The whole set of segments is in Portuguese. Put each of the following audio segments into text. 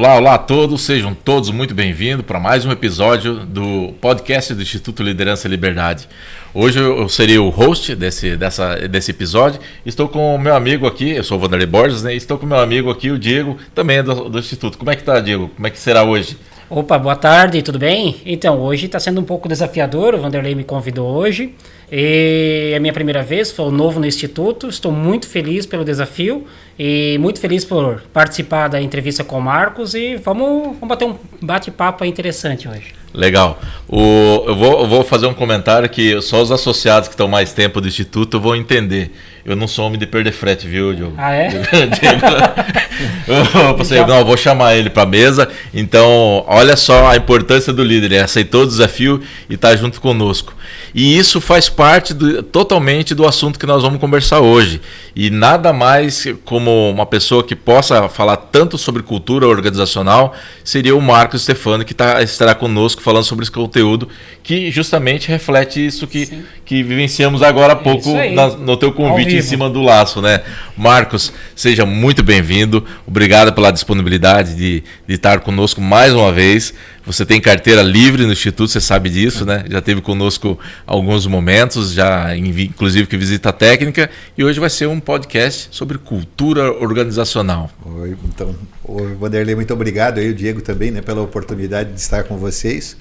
Olá, olá a todos, sejam todos muito bem-vindos para mais um episódio do podcast do Instituto Liderança e Liberdade. Hoje eu serei o host desse episódio. Estou com o meu amigo aqui, eu sou o Vanderlei Borges, né? Estou com o meu amigo aqui, o Diego, também é do Instituto. Como é que tá, Diego? Como é que será hoje? Opa, boa tarde, tudo bem? Então, hoje está sendo um pouco desafiador, o Vanderlei me convidou hoje. É a minha primeira vez, sou novo no Instituto, estou muito feliz pelo desafio e muito feliz por participar da entrevista com o Marcos e vamos bater um bate-papo interessante hoje. Legal. Eu vou fazer um comentário que só os associados que estão mais tempo do Instituto vão entender. Eu não sou homem de perder frete, viu, Diogo? Ah, é? Eu vou chamar ele para a mesa. Então, olha só a importância do líder. Ele aceitou o desafio e está junto conosco. E isso faz parte totalmente do assunto que nós vamos conversar hoje. E nada mais como uma pessoa que possa falar tanto sobre cultura organizacional seria o Marcos Stefano, que estará conosco falando sobre esse conteúdo que justamente reflete isso que vivenciamos agora há pouco no teu convite em cima do laço, né? Marcos, seja muito bem-vindo. Obrigado pela disponibilidade de estar conosco mais uma vez. Você tem carteira livre no Instituto, você sabe disso, né? Já esteve conosco alguns momentos, já inclusive que visita técnica, e hoje vai ser um podcast sobre cultura organizacional. Oi, então, Vanderlei, muito obrigado, aí o Diego também, né, pela oportunidade de estar com vocês.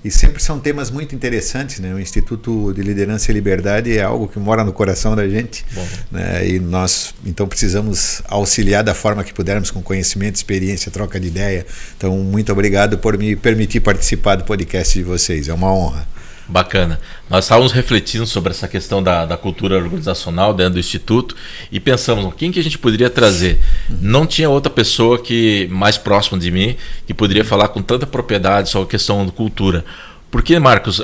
E sempre são temas muito interessantes, né? O Instituto de Liderança e Liberdade é algo que mora no coração da gente, né? E nós, então, precisamos auxiliar da forma que pudermos, com conhecimento, experiência, troca de ideia. Então, muito obrigado por me permitir participar do podcast de vocês, é uma honra. Bacana. Nós estávamos refletindo sobre essa questão da cultura organizacional dentro do Instituto e pensamos, quem que a gente poderia trazer? Não tinha outra pessoa mais próxima de mim que poderia falar com tanta propriedade sobre a questão da cultura. Porque, Marcos,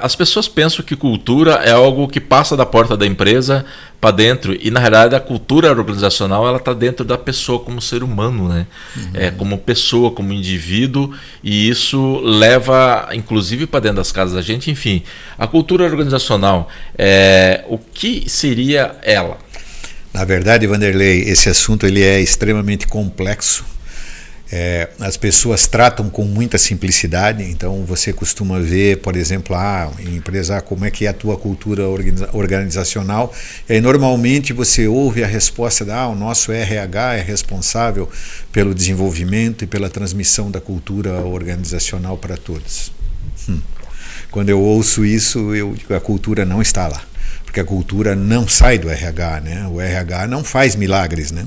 as pessoas pensam que cultura é algo que passa da porta da empresa para dentro, e na realidade a cultura organizacional ela está dentro da pessoa como ser humano, né? Como pessoa, como indivíduo, e isso leva inclusive para dentro das casas da gente. Enfim, a cultura organizacional, o que seria ela? Na verdade, Vanderlei, esse assunto ele é extremamente complexo. As pessoas tratam com muita simplicidade, então você costuma ver, por exemplo, em empresa, como é que é a tua cultura organizacional, e aí normalmente você ouve a resposta o nosso RH é responsável pelo desenvolvimento e pela transmissão da cultura organizacional para todos. Quando eu ouço isso, eu digo, a cultura não está lá. Porque a cultura não sai do RH, né? O RH não faz milagres, né?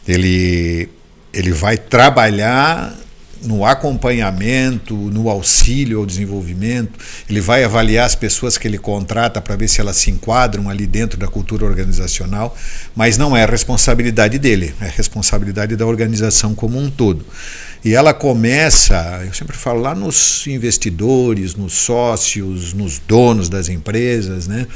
Ele vai trabalhar no acompanhamento, no auxílio ao desenvolvimento, ele vai avaliar as pessoas que ele contrata para ver se elas se enquadram ali dentro da cultura organizacional, mas não é a responsabilidade dele, é a responsabilidade da organização como um todo. E ela começa, eu sempre falo, lá nos investidores, nos sócios, nos donos das empresas, né?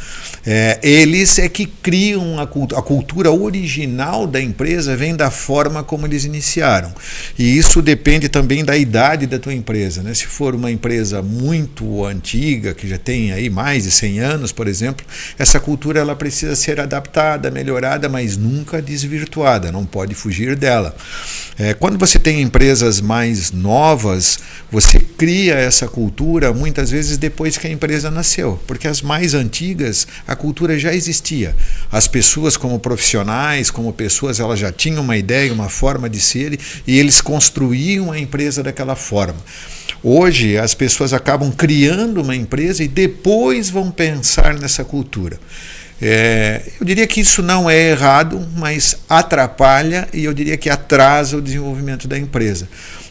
Eles é que criam a cultura original da empresa, vem da forma como eles iniciaram. E isso depende também da idade da tua empresa, né? Se for uma empresa muito antiga, que já tem aí mais de 100 anos, por exemplo, essa cultura ela precisa ser adaptada, melhorada, mas nunca desvirtuada, não pode fugir dela. Quando você tem empresas mais novas, você cria essa cultura muitas vezes depois que a empresa nasceu, porque as mais antigas, a cultura já existia. As pessoas como profissionais, como pessoas, elas já tinham uma ideia, uma forma de ser, e eles construíam a empresa daquela forma. Hoje, as pessoas acabam criando uma empresa e depois vão pensar nessa cultura. Eu diria que isso não é errado, mas atrapalha e eu diria que atrasa o desenvolvimento da empresa.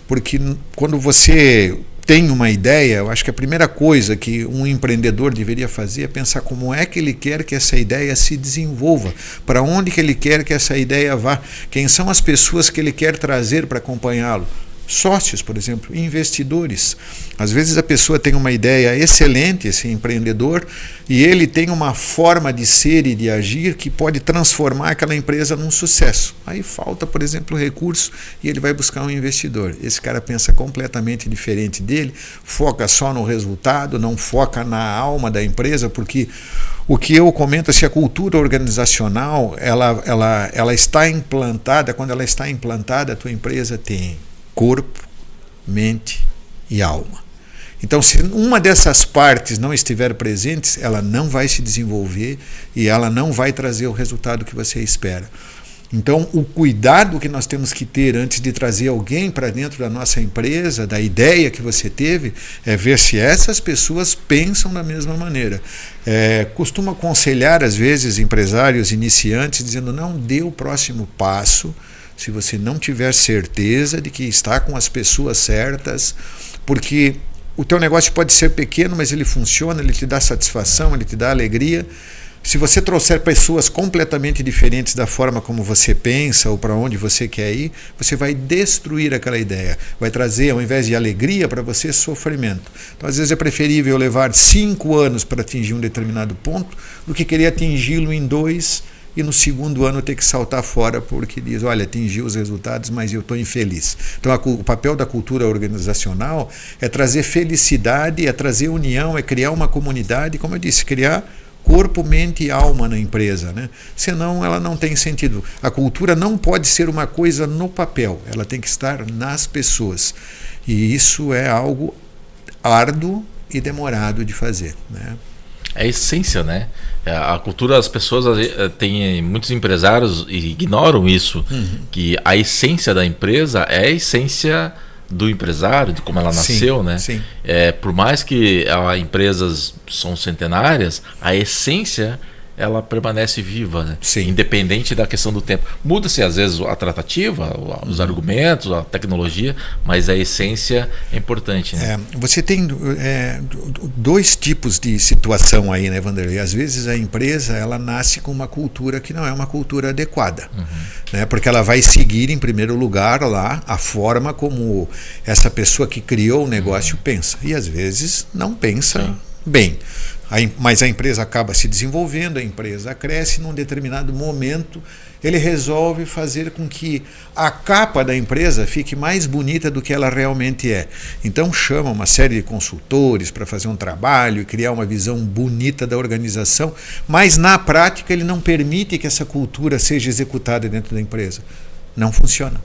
Porque quando você tem uma ideia, eu acho que a primeira coisa que um empreendedor deveria fazer é pensar como é que ele quer que essa ideia se desenvolva, para onde que ele quer que essa ideia vá, quem são as pessoas que ele quer trazer para acompanhá-lo. Sócios, por exemplo, investidores. Às vezes a pessoa tem uma ideia excelente, esse empreendedor, e ele tem uma forma de ser e de agir que pode transformar aquela empresa num sucesso. Aí falta, por exemplo, recurso e ele vai buscar um investidor. Esse cara pensa completamente diferente dele, foca só no resultado, não foca na alma da empresa, porque o que eu comento, se a cultura organizacional ela está implantada, quando ela está implantada, a tua empresa tem corpo, mente e alma. Então, se uma dessas partes não estiver presente, ela não vai se desenvolver e ela não vai trazer o resultado que você espera. Então, o cuidado que nós temos que ter antes de trazer alguém para dentro da nossa empresa, da ideia que você teve, é ver se essas pessoas pensam da mesma maneira. Costumo aconselhar, às vezes, empresários iniciantes, dizendo: não dê o próximo passo se você não tiver certeza de que está com as pessoas certas, porque o teu negócio pode ser pequeno, mas ele funciona, ele te dá satisfação, ele te dá alegria. Se você trouxer pessoas completamente diferentes da forma como você pensa ou para onde você quer ir, você vai destruir aquela ideia. Vai trazer, ao invés de alegria, para você sofrimento. Então, às vezes, é preferível levar 5 anos para atingir um determinado ponto do que querer atingi-lo em 2 e no segundo ano ter que saltar fora porque diz: olha, atingi os resultados, mas eu estou infeliz. Então, o papel da cultura organizacional é trazer felicidade, é trazer união, é criar uma comunidade, como eu disse, criar corpo, mente e alma na empresa, né? Senão ela não tem sentido. A cultura não pode ser uma coisa no papel, ela tem que estar nas pessoas. E isso é algo árduo e demorado de fazer, né? É a essência, né? A cultura, as pessoas têm, muitos empresários ignoram isso, que a essência da empresa é a essência do empresário, de como ela nasceu, né? Sim. Por mais que as empresas são centenárias, a essência ela permanece viva, né? Sim. Independente da questão do tempo. Muda-se às vezes a tratativa, os argumentos, a tecnologia, mas a essência é importante, né? Você tem 2 tipos de situação aí, né, Vanderlei? Às vezes a empresa ela nasce com uma cultura que não é uma cultura adequada, né? Porque ela vai seguir em primeiro lugar lá a forma como essa pessoa que criou o negócio pensa, e às vezes não pensa bem. Mas a empresa acaba se desenvolvendo, a empresa cresce, num determinado momento ele resolve fazer com que a capa da empresa fique mais bonita do que ela realmente é. Então chama uma série de consultores para fazer um trabalho e criar uma visão bonita da organização, mas na prática ele não permite que essa cultura seja executada dentro da empresa. Não funciona.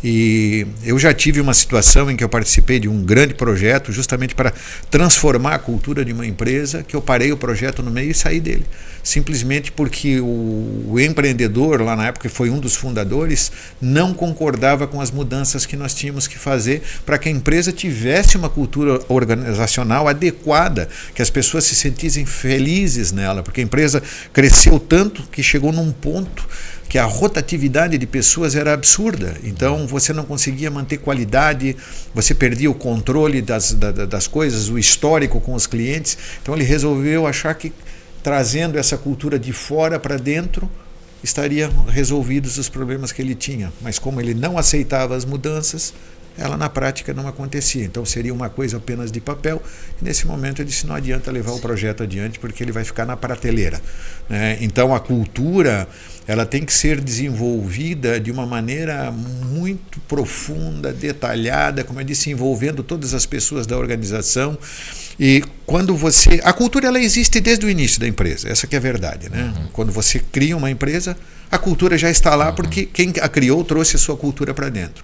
E eu já tive uma situação em que eu participei de um grande projeto justamente para transformar a cultura de uma empresa, que eu parei o projeto no meio e saí dele. Simplesmente porque o empreendedor, lá na época, que foi um dos fundadores, não concordava com as mudanças que nós tínhamos que fazer para que a empresa tivesse uma cultura organizacional adequada, que as pessoas se sentissem felizes nela, porque a empresa cresceu tanto que chegou num ponto que a rotatividade de pessoas era absurda. Então você não conseguia manter qualidade, você perdia o controle das coisas, o histórico com os clientes. Então ele resolveu achar que trazendo essa cultura de fora para dentro estariam resolvidos os problemas que ele tinha. Mas como ele não aceitava as mudanças, ela na prática não acontecia. Então seria uma coisa apenas de papel, e nesse momento ele disse: não adianta levar o projeto adiante porque ele vai ficar na prateleira, né? Então a cultura ela tem que ser desenvolvida de uma maneira muito profunda, detalhada, como eu disse, envolvendo todas as pessoas da organização. E quando a cultura ela existe desde o início da empresa, essa que é a verdade, né? Quando você cria uma empresa, a cultura já está lá porque quem a criou trouxe a sua cultura para dentro.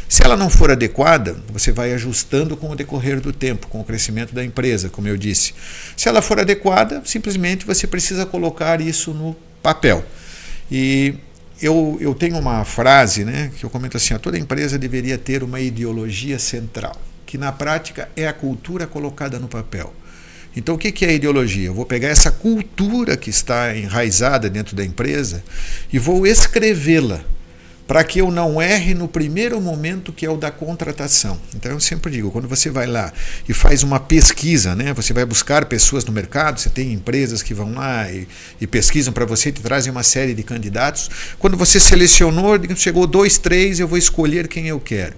Se ela não for adequada, você vai ajustando com o decorrer do tempo, com o crescimento da empresa, como eu disse. Se ela for adequada, simplesmente você precisa colocar isso no papel. E eu tenho uma frase, né, que eu comento assim: toda empresa deveria ter uma ideologia central, que na prática é a cultura colocada no papel. Então o que é a ideologia? Eu vou pegar essa cultura que está enraizada dentro da empresa e vou escrevê-la, para que eu não erre no primeiro momento, que é o da contratação. Então eu sempre digo, quando você vai lá e faz uma pesquisa, né, você vai buscar pessoas no mercado, você tem empresas que vão lá e pesquisam para você, te trazem uma série de candidatos. Quando você selecionou, chegou 2, 3, eu vou escolher quem eu quero.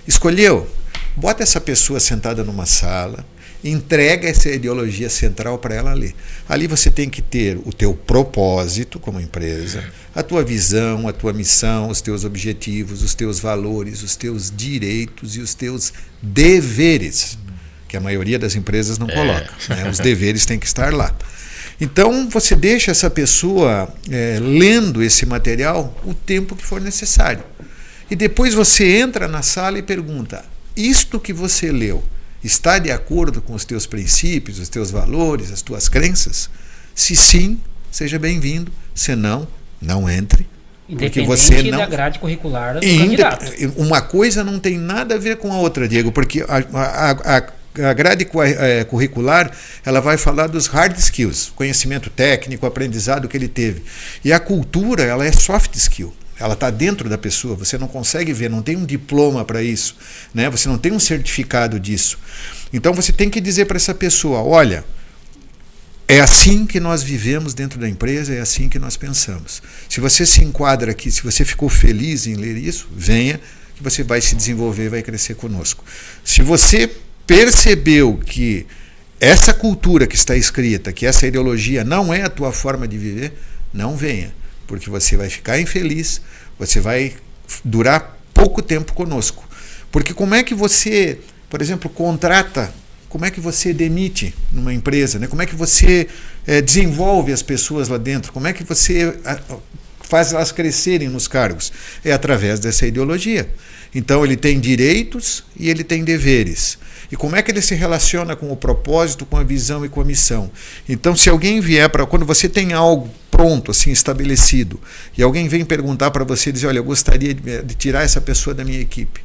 Escolheu? Bota essa pessoa sentada numa sala, entrega essa ideologia central para ela ler. Ali você tem que ter o teu propósito como empresa, a tua visão, a tua missão, os teus objetivos, os teus valores, os teus direitos e os teus deveres, que a maioria das empresas não coloca, né? Os deveres têm que estar lá. Então você deixa essa pessoa lendo esse material o tempo que for necessário. E depois você entra na sala e pergunta: isto que você leu está de acordo com os teus princípios, os teus valores, as tuas crenças? Se sim, seja bem-vindo. Se não, não entre. Independente você não... da grade curricular do candidato. Uma coisa não tem nada a ver com a outra, Diego, porque a grade curricular ela vai falar dos hard skills, conhecimento técnico, aprendizado que ele teve. E a cultura ela é soft skill. Ela está dentro da pessoa, você não consegue ver, não tem um diploma para isso, né? Você não tem um certificado disso. Então você tem que dizer para essa pessoa: olha, é assim que nós vivemos dentro da empresa, é assim que nós pensamos. Se você se enquadra aqui, se você ficou feliz em ler isso, venha, que você vai se desenvolver, vai crescer conosco. Se você percebeu que essa cultura que está escrita, que essa ideologia não é a tua forma de viver, não venha, porque você vai ficar infeliz, você vai durar pouco tempo conosco. Porque como é que você, por exemplo, contrata, como é que você demite numa empresa, né? Como é que você desenvolve as pessoas lá dentro, como é que você faz elas crescerem nos cargos? É através dessa ideologia. Então ele tem direitos e ele tem deveres. E como é que ele se relaciona com o propósito, com a visão e com a missão? Então, se alguém vier para... Quando você tem algo pronto, assim, estabelecido, e alguém vem perguntar para você, dizer: olha, eu gostaria de tirar essa pessoa da minha equipe.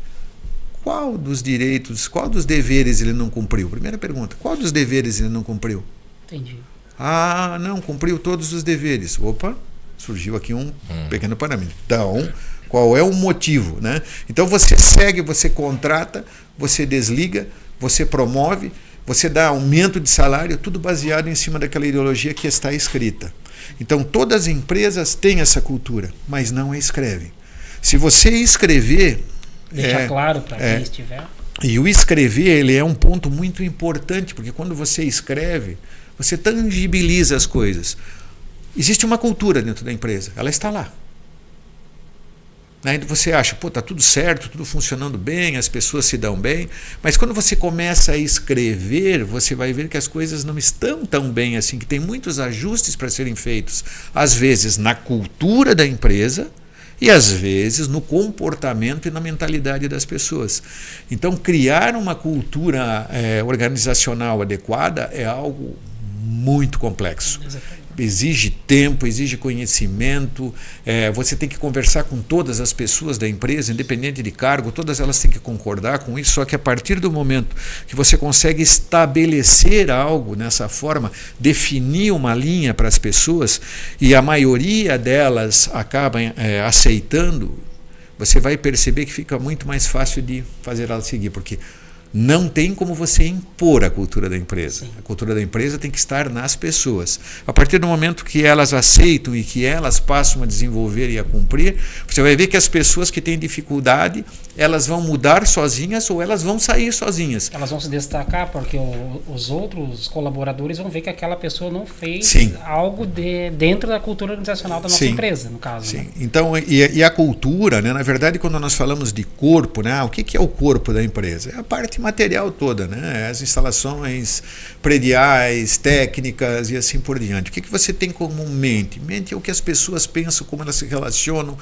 Qual dos direitos, qual dos deveres ele não cumpriu? Primeira pergunta, qual dos deveres ele não cumpriu? Entendi. Ah, não, cumpriu todos os deveres. Opa, surgiu aqui um pequeno parâmetro. Então, qual é o motivo, né? Então você segue, você contrata, você desliga, você promove, você dá aumento de salário, tudo baseado em cima daquela ideologia que está escrita. Então todas as empresas têm essa cultura, mas não a escrevem. Se você escrever... Deixa claro para quem estiver. E o escrever, ele é um ponto muito importante, porque quando você escreve, você tangibiliza as coisas. Existe uma cultura dentro da empresa, ela está lá. Aí você acha, pô, tá tudo certo, tudo funcionando bem, as pessoas se dão bem, mas quando você começa a escrever, você vai ver que as coisas não estão tão bem assim, que tem muitos ajustes para serem feitos, às vezes na cultura da empresa e às vezes no comportamento e na mentalidade das pessoas. Então, criar uma cultura organizacional adequada é algo muito complexo. Exige tempo, exige conhecimento, você tem que conversar com todas as pessoas da empresa, independente de cargo, todas elas têm que concordar com isso, só que a partir do momento que você consegue estabelecer algo nessa forma, definir uma linha para as pessoas, e a maioria delas acabam aceitando, você vai perceber que fica muito mais fácil de fazer ela seguir, porque não tem como você impor a cultura da empresa. Sim. A cultura da empresa tem que estar nas pessoas. A partir do momento que elas aceitam e que elas passam a desenvolver e a cumprir, você vai ver que as pessoas que têm dificuldade, elas vão mudar sozinhas ou elas vão sair sozinhas. Elas vão se destacar porque os outros colaboradores vão ver que aquela pessoa não fez Sim. algo dentro da cultura organizacional da nossa Sim. empresa, no caso. Sim. Né? Então, e a cultura, né, na verdade, quando nós falamos de corpo, né, o que é o corpo da empresa? É a parte material toda, né, as instalações prediais, técnicas e assim por diante. O que você tem como mente? Mente é o que as pessoas pensam, como elas se relacionam.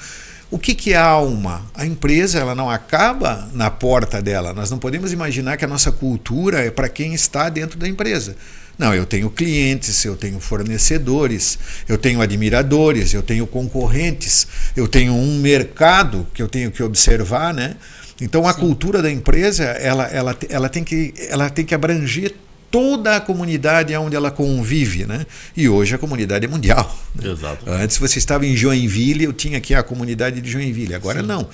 O que é a alma? A empresa ela não acaba na porta dela. Nós não podemos imaginar que a nossa cultura é para quem está dentro da empresa. Não, eu tenho clientes, eu tenho fornecedores, eu tenho admiradores, eu tenho concorrentes, eu tenho um mercado que eu tenho que observar, né? Então a Sim. cultura da empresa ela tem que abranger toda a comunidade onde ela convive, né? E hoje a comunidade é mundial. Exato. Antes você estava em Joinville, eu tinha aqui a comunidade de Joinville. Agora Sim. não.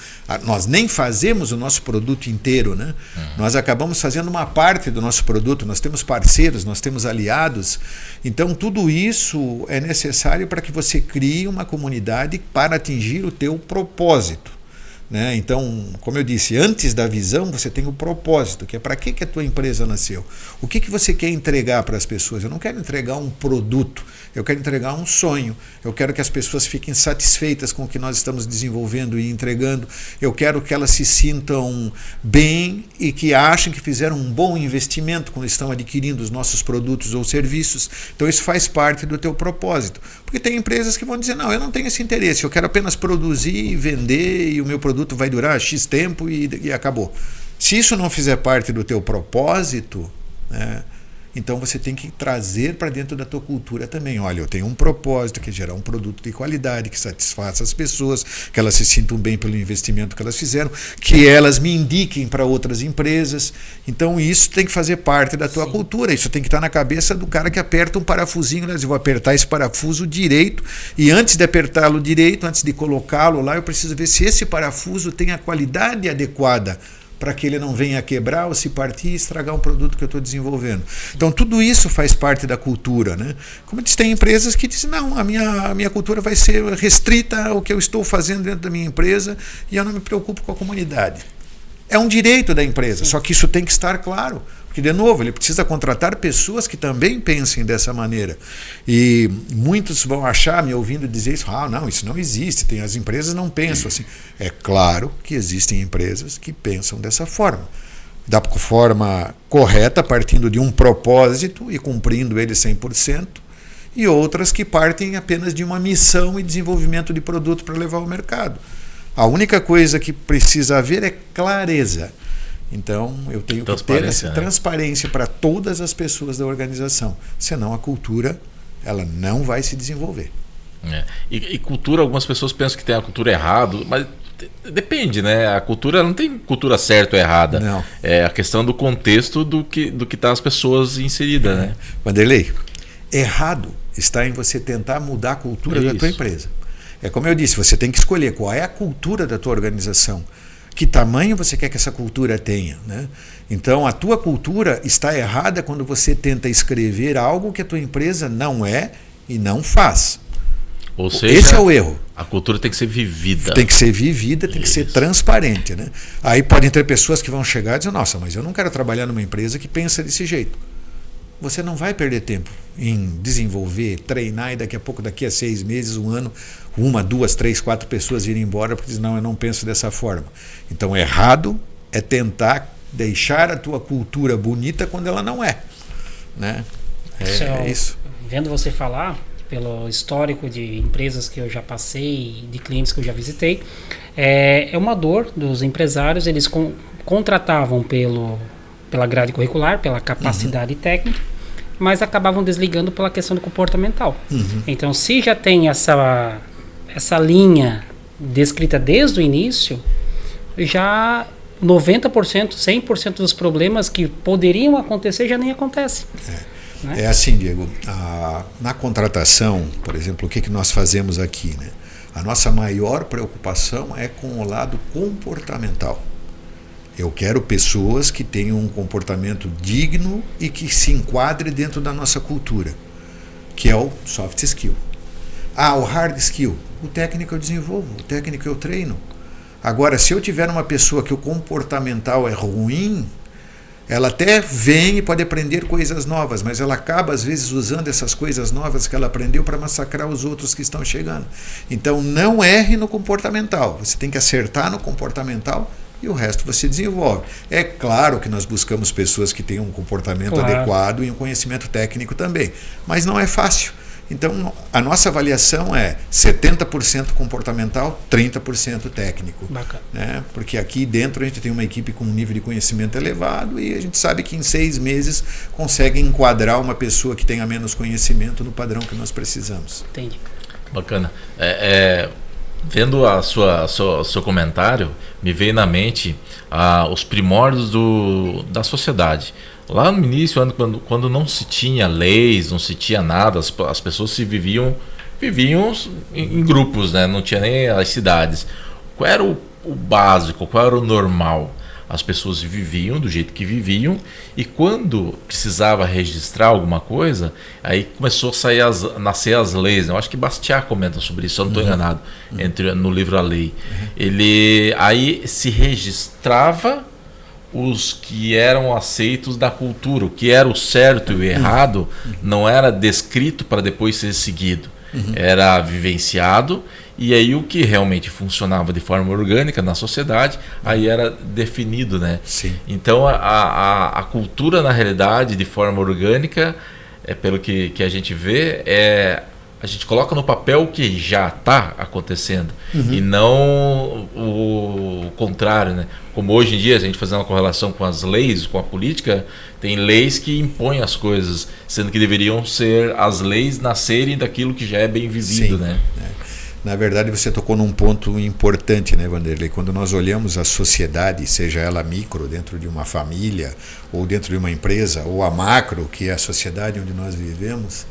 Nós nem fazemos o nosso produto inteiro, né? Nós acabamos fazendo uma parte do nosso produto. Nós temos parceiros, nós temos aliados. Então tudo isso é necessário para que você crie uma comunidade para atingir o teu propósito. Né? Então, como eu disse, antes da visão você tem o propósito, que é para que a tua empresa nasceu. O que você quer entregar para as pessoas? Eu não quero entregar um produto, eu quero entregar um sonho. Eu quero que as pessoas fiquem satisfeitas com o que nós estamos desenvolvendo e entregando. Eu quero que elas se sintam bem e que achem que fizeram um bom investimento quando estão adquirindo os nossos produtos ou serviços. Então isso faz parte do teu propósito. Porque tem empresas que vão dizer, não, eu não tenho esse interesse, eu quero apenas produzir e vender e o meu produto produto vai durar X tempo e acabou. Se isso não fizer parte do teu propósito, né, então você tem que trazer para dentro da tua cultura também. Olha, eu tenho um propósito que é gerar um produto de qualidade, que satisfaça as pessoas, que elas se sintam bem pelo investimento que elas fizeram, que elas me indiquem para outras empresas. Então isso tem que fazer parte da tua cultura. Isso tem que estar na cabeça do cara que aperta um parafusinho, né? Eu vou apertar esse parafuso direito e antes de apertá-lo direito, antes de colocá-lo lá, eu preciso ver se esse parafuso tem a qualidade adequada para que ele não venha a quebrar ou se partir e estragar um produto que eu estou desenvolvendo. Então, tudo isso faz parte da cultura, né? Como eu disse, tem empresas que dizem, não, a minha cultura vai ser restrita ao que eu estou fazendo dentro da minha empresa e eu não me preocupo com a comunidade. É um direito da empresa, só que isso tem que estar claro. Porque, de novo, ele precisa contratar pessoas que também pensem dessa maneira. E muitos vão achar, me ouvindo dizer isso, não, isso não existe, as empresas não pensam assim. É claro que existem empresas que pensam dessa forma. Da forma correta, partindo de um propósito e cumprindo ele 100%, e outras que partem apenas de uma missão e desenvolvimento de produto para levar ao mercado. A única coisa que precisa haver é clareza. Então, eu tenho que ter essa transparência para todas as pessoas da organização. Senão, a cultura ela não vai se desenvolver. E cultura, algumas pessoas pensam que tem a cultura errada, mas depende, né? A cultura não tem cultura certa ou errada. Não. É a questão do contexto do que tá as pessoas inseridas, né? Vanderlei, errado está em você tentar mudar a cultura da tua empresa. É como eu disse, você tem que escolher qual é a cultura da tua organização. Que tamanho você quer que essa cultura tenha, né? Então, a tua cultura está errada quando você tenta escrever algo que a tua empresa não é e não faz. Ou seja, esse é o erro. A cultura tem que ser vivida. Tem que ser vivida, tem que ser transparente, né? Aí podem ter pessoas que vão chegar e dizer, nossa, mas eu não quero trabalhar numa empresa que pensa desse jeito. Você não vai perder tempo em desenvolver, treinar e daqui a 6 meses, 1 ano, 1, 2, 3, 4 pessoas irem embora porque dizem, não, eu não penso dessa forma. Então, errado é tentar deixar a tua cultura bonita quando ela não é. Né? É isso. Vendo você falar, pelo histórico de empresas que eu já passei, de clientes que eu já visitei, é uma dor dos empresários, eles contratavam pela grade curricular, pela capacidade técnica, mas acabavam desligando pela questão do comportamental. Então, se já tem essa linha descrita desde o início, já 90%, 100% dos problemas que poderiam acontecer já nem acontecem. Né? É assim, Diego, na contratação, por exemplo, o que nós fazemos aqui, né? A nossa maior preocupação é com o lado comportamental. Eu quero pessoas que tenham um comportamento digno e que se enquadre dentro da nossa cultura, que é o soft skill. O hard skill, o técnico eu desenvolvo, o técnico eu treino. Agora, se eu tiver uma pessoa que o comportamental é ruim, ela até vem e pode aprender coisas novas, mas ela acaba, às vezes, usando essas coisas novas que ela aprendeu para massacrar os outros que estão chegando. Então, não erre no comportamental. Você tem que acertar no comportamental e o resto você desenvolve. É claro que nós buscamos pessoas que tenham um comportamento adequado e um conhecimento técnico também, mas não é fácil. Então, a nossa avaliação é 70% comportamental, 30% técnico. Né? Porque aqui dentro a gente tem uma equipe com um nível de conhecimento elevado e a gente sabe que em 6 meses consegue enquadrar uma pessoa que tenha menos conhecimento no padrão que nós precisamos. Entendi. Bacana. Vendo seu comentário, me veio na mente os primórdios da sociedade. Lá no início, quando não se tinha leis, não se tinha nada, as pessoas viviam em grupos, né? Não tinha nem as cidades. Qual era o básico, qual era o normal? As pessoas viviam do jeito que viviam e quando precisava registrar alguma coisa, aí começou a nascer as leis. Eu acho que Bastiat comenta sobre isso, eu não estou enganado, no livro A Lei. Aí se registrava os que eram aceitos da cultura, o que era o certo e o errado não era descrito para depois ser seguido. Era vivenciado e aí o que realmente funcionava de forma orgânica na sociedade, aí era definido, né? Sim. Então a cultura, na realidade, de forma orgânica, pelo que a gente vê, a gente coloca no papel o que já está acontecendo e não o contrário, né? Como hoje em dia, a gente fazendo uma correlação com as leis, com a política, tem leis que impõem as coisas, sendo que deveriam ser as leis nascerem daquilo que já é bem vivido, Sim, né? Na verdade, você tocou num ponto importante, né, Vanderlei? Quando nós olhamos a sociedade, seja ela micro, dentro de uma família, ou dentro de uma empresa, ou a macro, que é a sociedade onde nós vivemos,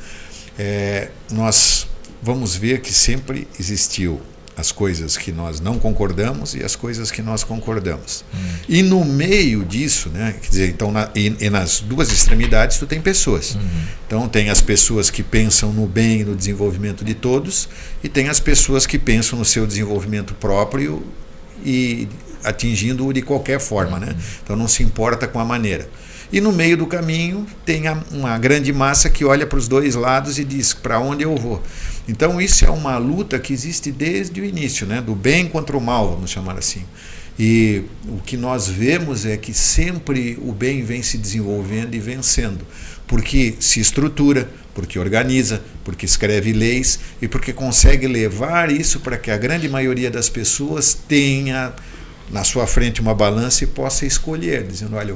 nós vamos ver que sempre existiu as coisas que nós não concordamos e as coisas que nós concordamos. E no meio disso, né, quer dizer, então, nas duas extremidades tu tem pessoas. Então tem as pessoas que pensam no bem e no desenvolvimento de todos, e tem as pessoas que pensam no seu desenvolvimento próprio e atingindo-o de qualquer forma, né? Então não se importa com a maneira. E no meio do caminho tem uma grande massa que olha para os dois lados e diz para onde eu vou. Então isso é uma luta que existe desde o início, né? Do bem contra o mal, vamos chamar assim. E o que nós vemos é que sempre o bem vem se desenvolvendo e vencendo, porque se estrutura, porque organiza, porque escreve leis e porque consegue levar isso para que a grande maioria das pessoas tenha na sua frente uma balança e possa escolher, dizendo, olha,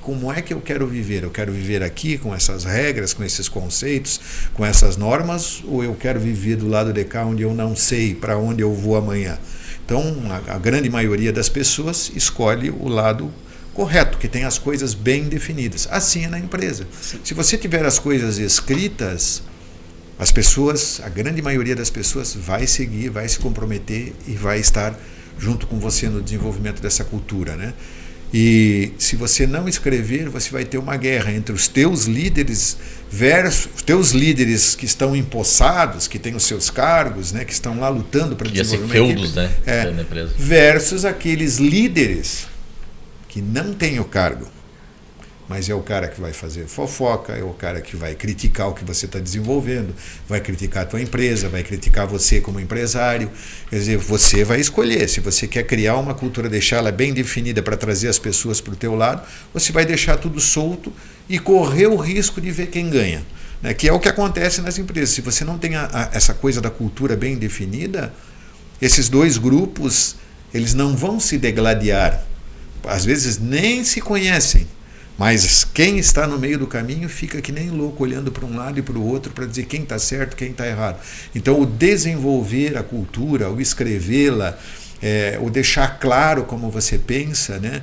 como é que eu quero viver? Eu quero viver aqui com essas regras, com esses conceitos, com essas normas, ou eu quero viver do lado de cá onde eu não sei para onde eu vou amanhã? Então, a grande maioria das pessoas escolhe o lado correto, que tem as coisas bem definidas. Assim é na empresa. Sim. Se você tiver as coisas escritas, as pessoas, a grande maioria das pessoas vai seguir, vai se comprometer e vai estar junto com você no desenvolvimento dessa cultura, né? E se você não escrever, você vai ter uma guerra entre os teus líderes versus os teus líderes que estão empossados, que têm os seus cargos, né, que estão lá lutando para desenvolver uma feudos, equipe, né, na empresa, versus aqueles líderes que não têm o cargo, mas é o cara que vai fazer fofoca, é o cara que vai criticar o que você está desenvolvendo, vai criticar a tua empresa, vai criticar você como empresário. Quer dizer, você vai escolher. Se você quer criar uma cultura, deixá-la bem definida para trazer as pessoas para o teu lado, você vai deixar tudo solto e correr o risco de ver quem ganha, né? Que é o que acontece nas empresas. Se você não tem essa coisa da cultura bem definida, esses dois grupos, eles não vão se degladiar. Às vezes nem se conhecem. Mas quem está no meio do caminho fica que nem louco olhando para um lado e para o outro para dizer quem está certo, quem está errado. Então o desenvolver a cultura, o escrevê-la, o deixar claro como você pensa, né,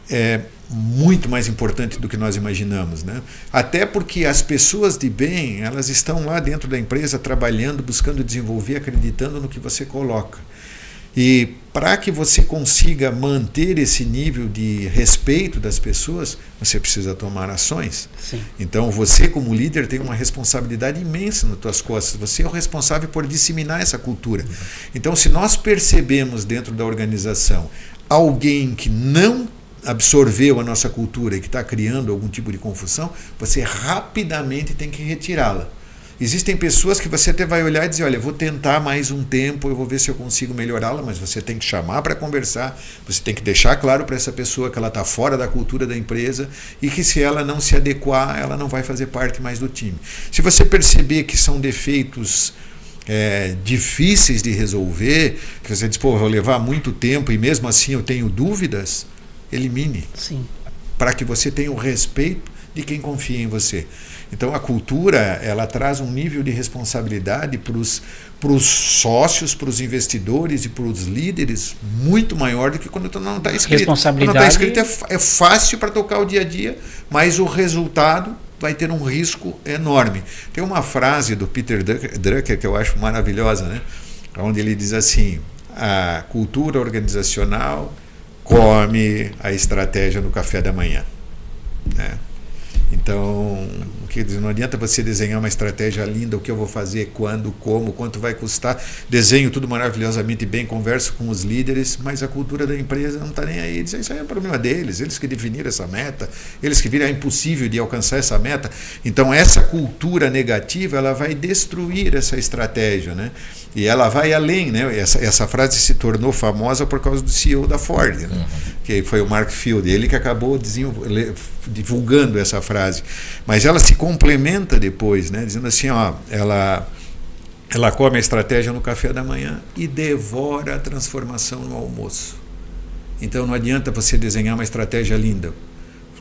é muito mais importante do que nós imaginamos, né? Até porque as pessoas de bem, elas estão lá dentro da empresa trabalhando, buscando desenvolver, acreditando no que você coloca. E para que você consiga manter esse nível de respeito das pessoas, você precisa tomar ações. Sim. Então você como líder tem uma responsabilidade imensa nas tuas costas. Você é o responsável por disseminar essa cultura. Então se nós percebemos dentro da organização alguém que não absorveu a nossa cultura e que está criando algum tipo de confusão, você rapidamente tem que retirá-la. Existem pessoas que você até vai olhar e dizer, olha, eu vou tentar mais um tempo, eu vou ver se eu consigo melhorá-la, mas você tem que chamar para conversar, você tem que deixar claro para essa pessoa que ela está fora da cultura da empresa e que se ela não se adequar, ela não vai fazer parte mais do time. Se você perceber que são defeitos difíceis de resolver, que você diz, pô, vou levar muito tempo e mesmo assim eu tenho dúvidas, elimine. Sim. Para que você tenha o respeito de quem confia em você. Então a cultura, ela traz um nível de responsabilidade para os sócios, para os investidores e para os líderes muito maior do que quando não está escrito. Responsabilidade... Quando está escrito é fácil para tocar o dia a dia, mas o resultado vai ter um risco enorme. Tem uma frase do Peter Drucker que eu acho maravilhosa, né? Onde ele diz assim, a cultura organizacional come a estratégia no café da manhã, né? Então, quer dizer, não adianta você desenhar uma estratégia linda, o que eu vou fazer, quando, como, quanto vai custar, desenho tudo maravilhosamente bem, converso com os líderes, mas a cultura da empresa não está nem aí. Diz, isso aí é o problema deles, eles que definiram essa meta, eles que viram, é impossível de alcançar essa meta. Então essa cultura negativa, ela vai destruir essa estratégia, né? E ela vai além, né? Essa frase se tornou famosa por causa do CEO da Ford, né? Que foi o Mark Field, ele que acabou divulgando essa frase. Mas ela se complementa depois, né? Dizendo assim, ó, ela ela come a estratégia no café da manhã e devora a transformação no almoço. Então não adianta você desenhar uma estratégia linda.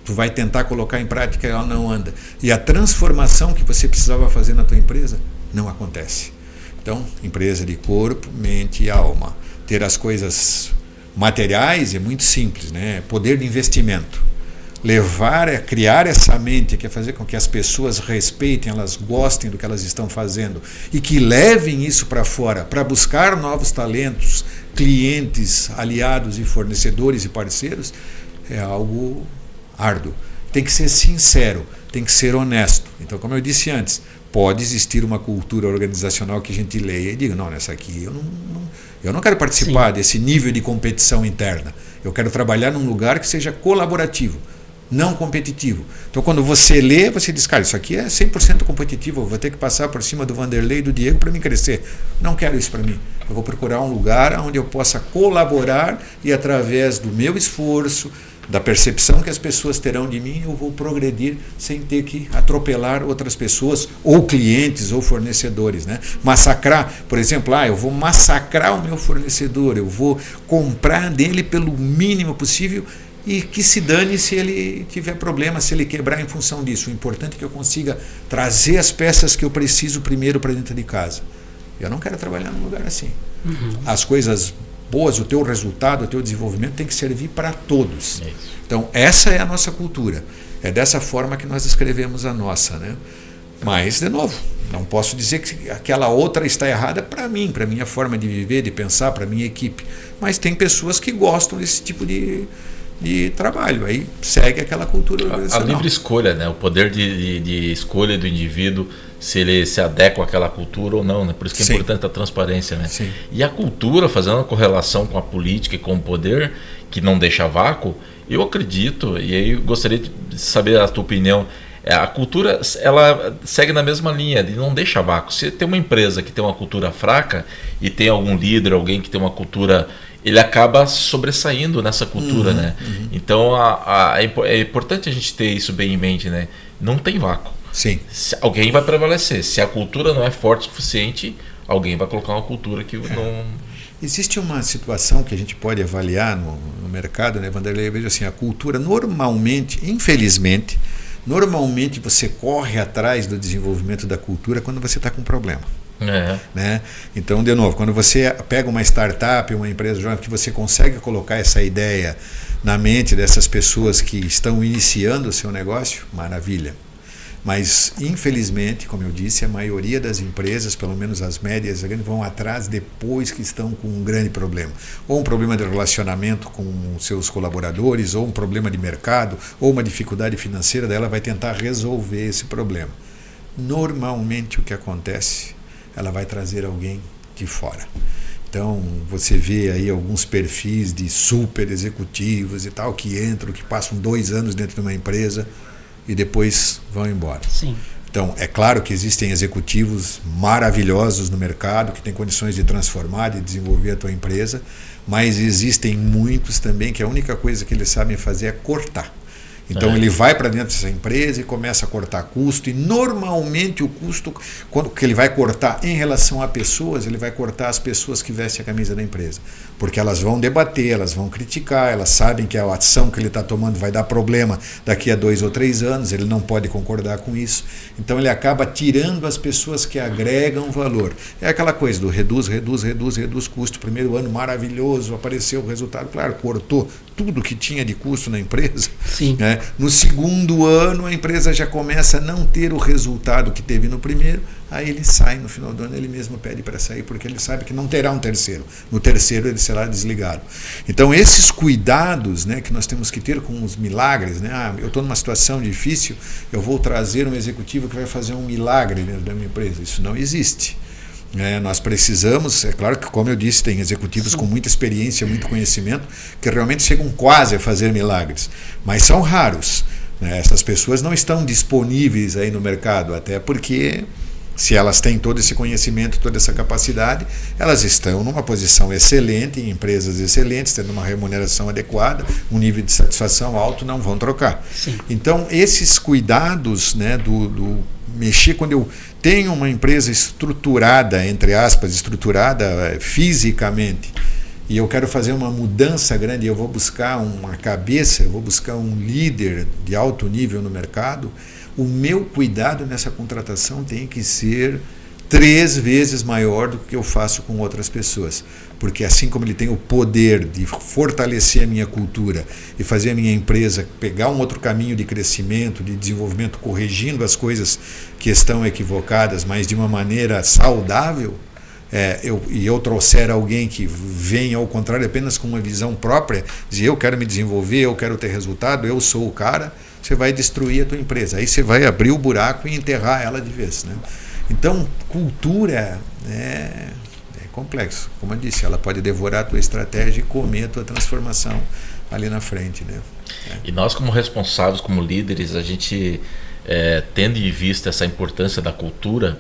Tu vai tentar colocar em prática e ela não anda. E a transformação que você precisava fazer na tua empresa não acontece. Então, empresa de corpo, mente e alma. Ter as coisas materiais é muito simples, né? Poder de investimento. Criar essa mente que é fazer com que as pessoas respeitem, elas gostem do que elas estão fazendo e que levem isso para fora, para buscar novos talentos, clientes, aliados e fornecedores e parceiros, é algo árduo. Tem que ser sincero, tem que ser honesto. Então, como eu disse antes, pode existir uma cultura organizacional que a gente leia e diga, não, nessa aqui eu não quero participar desse nível de competição interna. Eu quero trabalhar num lugar que seja colaborativo, não competitivo. Então, quando você lê, você diz, cara, isso aqui é 100% competitivo, eu vou ter que passar por cima do Vanderlei e do Diego para me crescer. Não quero isso para mim. Eu vou procurar um lugar onde eu possa colaborar e, através do meu esforço, da percepção que as pessoas terão de mim, eu vou progredir sem ter que atropelar outras pessoas, ou clientes, ou fornecedores, né? Massacrar, por exemplo, eu vou massacrar o meu fornecedor, eu vou comprar dele pelo mínimo possível e que se dane se ele tiver problema, se ele quebrar em função disso. O importante é que eu consiga trazer as peças que eu preciso primeiro para dentro de casa. Eu não quero trabalhar num lugar assim. As coisas boas, o teu resultado, o teu desenvolvimento tem que servir para todos. Então, essa é a nossa cultura. É dessa forma que nós escrevemos a nossa, né? Mas, de novo, não posso dizer que aquela outra está errada para mim, para a minha forma de viver, de pensar, para a minha equipe. Mas tem pessoas que gostam desse tipo de trabalho. Aí segue aquela cultura organizacional. A livre escolha, né? O poder de escolha do indivíduo, se ele se adequa àquela cultura ou não, né? Por isso que é importante a transparência, né? Sim. E a cultura, fazendo uma correlação com a política e com o poder, que não deixa vácuo, eu acredito, e aí eu gostaria de saber a tua opinião, a cultura, ela segue na mesma linha, de não deixa vácuo. Se tem uma empresa que tem uma cultura fraca e tem algum líder, alguém que tem uma cultura, ele acaba sobressaindo nessa cultura, né? Então é importante a gente ter isso bem em mente, né? Não tem vácuo. Sim. Alguém vai prevalecer. Se a cultura não é forte o suficiente, alguém vai colocar uma cultura que não... Existe uma situação que a gente pode avaliar no mercado, né, Vanderlei? Eu vejo assim, a cultura normalmente, infelizmente, você corre atrás do desenvolvimento da cultura quando você está com um problema. Né? Então, de novo, quando você pega uma startup, uma empresa jovem, que você consegue colocar essa ideia na mente dessas pessoas que estão iniciando o seu negócio, maravilha. Mas, infelizmente, como eu disse, a maioria das empresas, pelo menos as médias, vão atrás depois que estão com um grande problema. Ou um problema de relacionamento com seus colaboradores, ou um problema de mercado, ou uma dificuldade financeira, daí ela vai tentar resolver esse problema. Normalmente, o que acontece, ela vai trazer alguém de fora. Então, você vê aí alguns perfis de super executivos e tal, que entram, que passam 2 anos dentro de uma empresa e depois vão embora. Sim. Então, é claro que existem executivos maravilhosos no mercado, que têm condições de transformar, de desenvolver a tua empresa, mas existem muitos também que a única coisa que eles sabem fazer é cortar. Então ele vai para dentro dessa empresa e começa a cortar custo, e normalmente o custo que ele vai cortar em relação a pessoas, ele vai cortar as pessoas que vestem a camisa da empresa, porque elas vão debater, elas vão criticar, elas sabem que a ação que ele está tomando vai dar problema daqui a 2 ou 3 anos, ele não pode concordar com isso, então ele acaba tirando as pessoas que agregam valor. É aquela coisa do reduz custo. Primeiro ano maravilhoso, apareceu o resultado, claro, cortou tudo que tinha de custo na empresa. Sim. Né? No segundo ano, a empresa já começa a não ter o resultado que teve no primeiro, aí ele sai no final do ano, ele mesmo pede para sair, porque ele sabe que não terá um terceiro. No terceiro, ele será desligado. Então, esses cuidados, né, que nós temos que ter com os milagres, né? Eu estou numa situação difícil, eu vou trazer um executivo que vai fazer um milagre dentro da minha empresa. Isso não existe. Nós precisamos, é claro que, como eu disse, tem executivos com muita experiência, muito conhecimento, que realmente chegam quase a fazer milagres, mas são raros. Essas pessoas não estão disponíveis aí no mercado, até porque, se elas têm todo esse conhecimento, toda essa capacidade, elas estão numa posição excelente, em empresas excelentes, tendo uma remuneração adequada, um nível de satisfação alto, não vão trocar. Sim. Então, esses cuidados, né, mexer, quando eu tenho uma empresa estruturada, entre aspas, estruturada fisicamente, e eu quero fazer uma mudança grande, eu vou buscar uma cabeça, eu vou buscar um líder de alto nível no mercado, o meu cuidado nessa contratação tem que ser 3 vezes maior do que eu faço com outras pessoas. Porque assim como ele tem o poder de fortalecer a minha cultura e fazer a minha empresa pegar um outro caminho de crescimento, de desenvolvimento, corrigindo as coisas que estão equivocadas, mas de uma maneira saudável, eu trouxer alguém que venha ao contrário apenas com uma visão própria, dizer eu quero me desenvolver, eu quero ter resultado, eu sou o cara, você vai destruir a tua empresa. Aí você vai abrir o buraco e enterrar ela de vez, né? Então, cultura é complexo. Como eu disse, ela pode devorar a tua estratégia e comer a tua transformação ali na frente, né? E nós, como responsáveis, como líderes, a gente tendo em vista essa importância da cultura,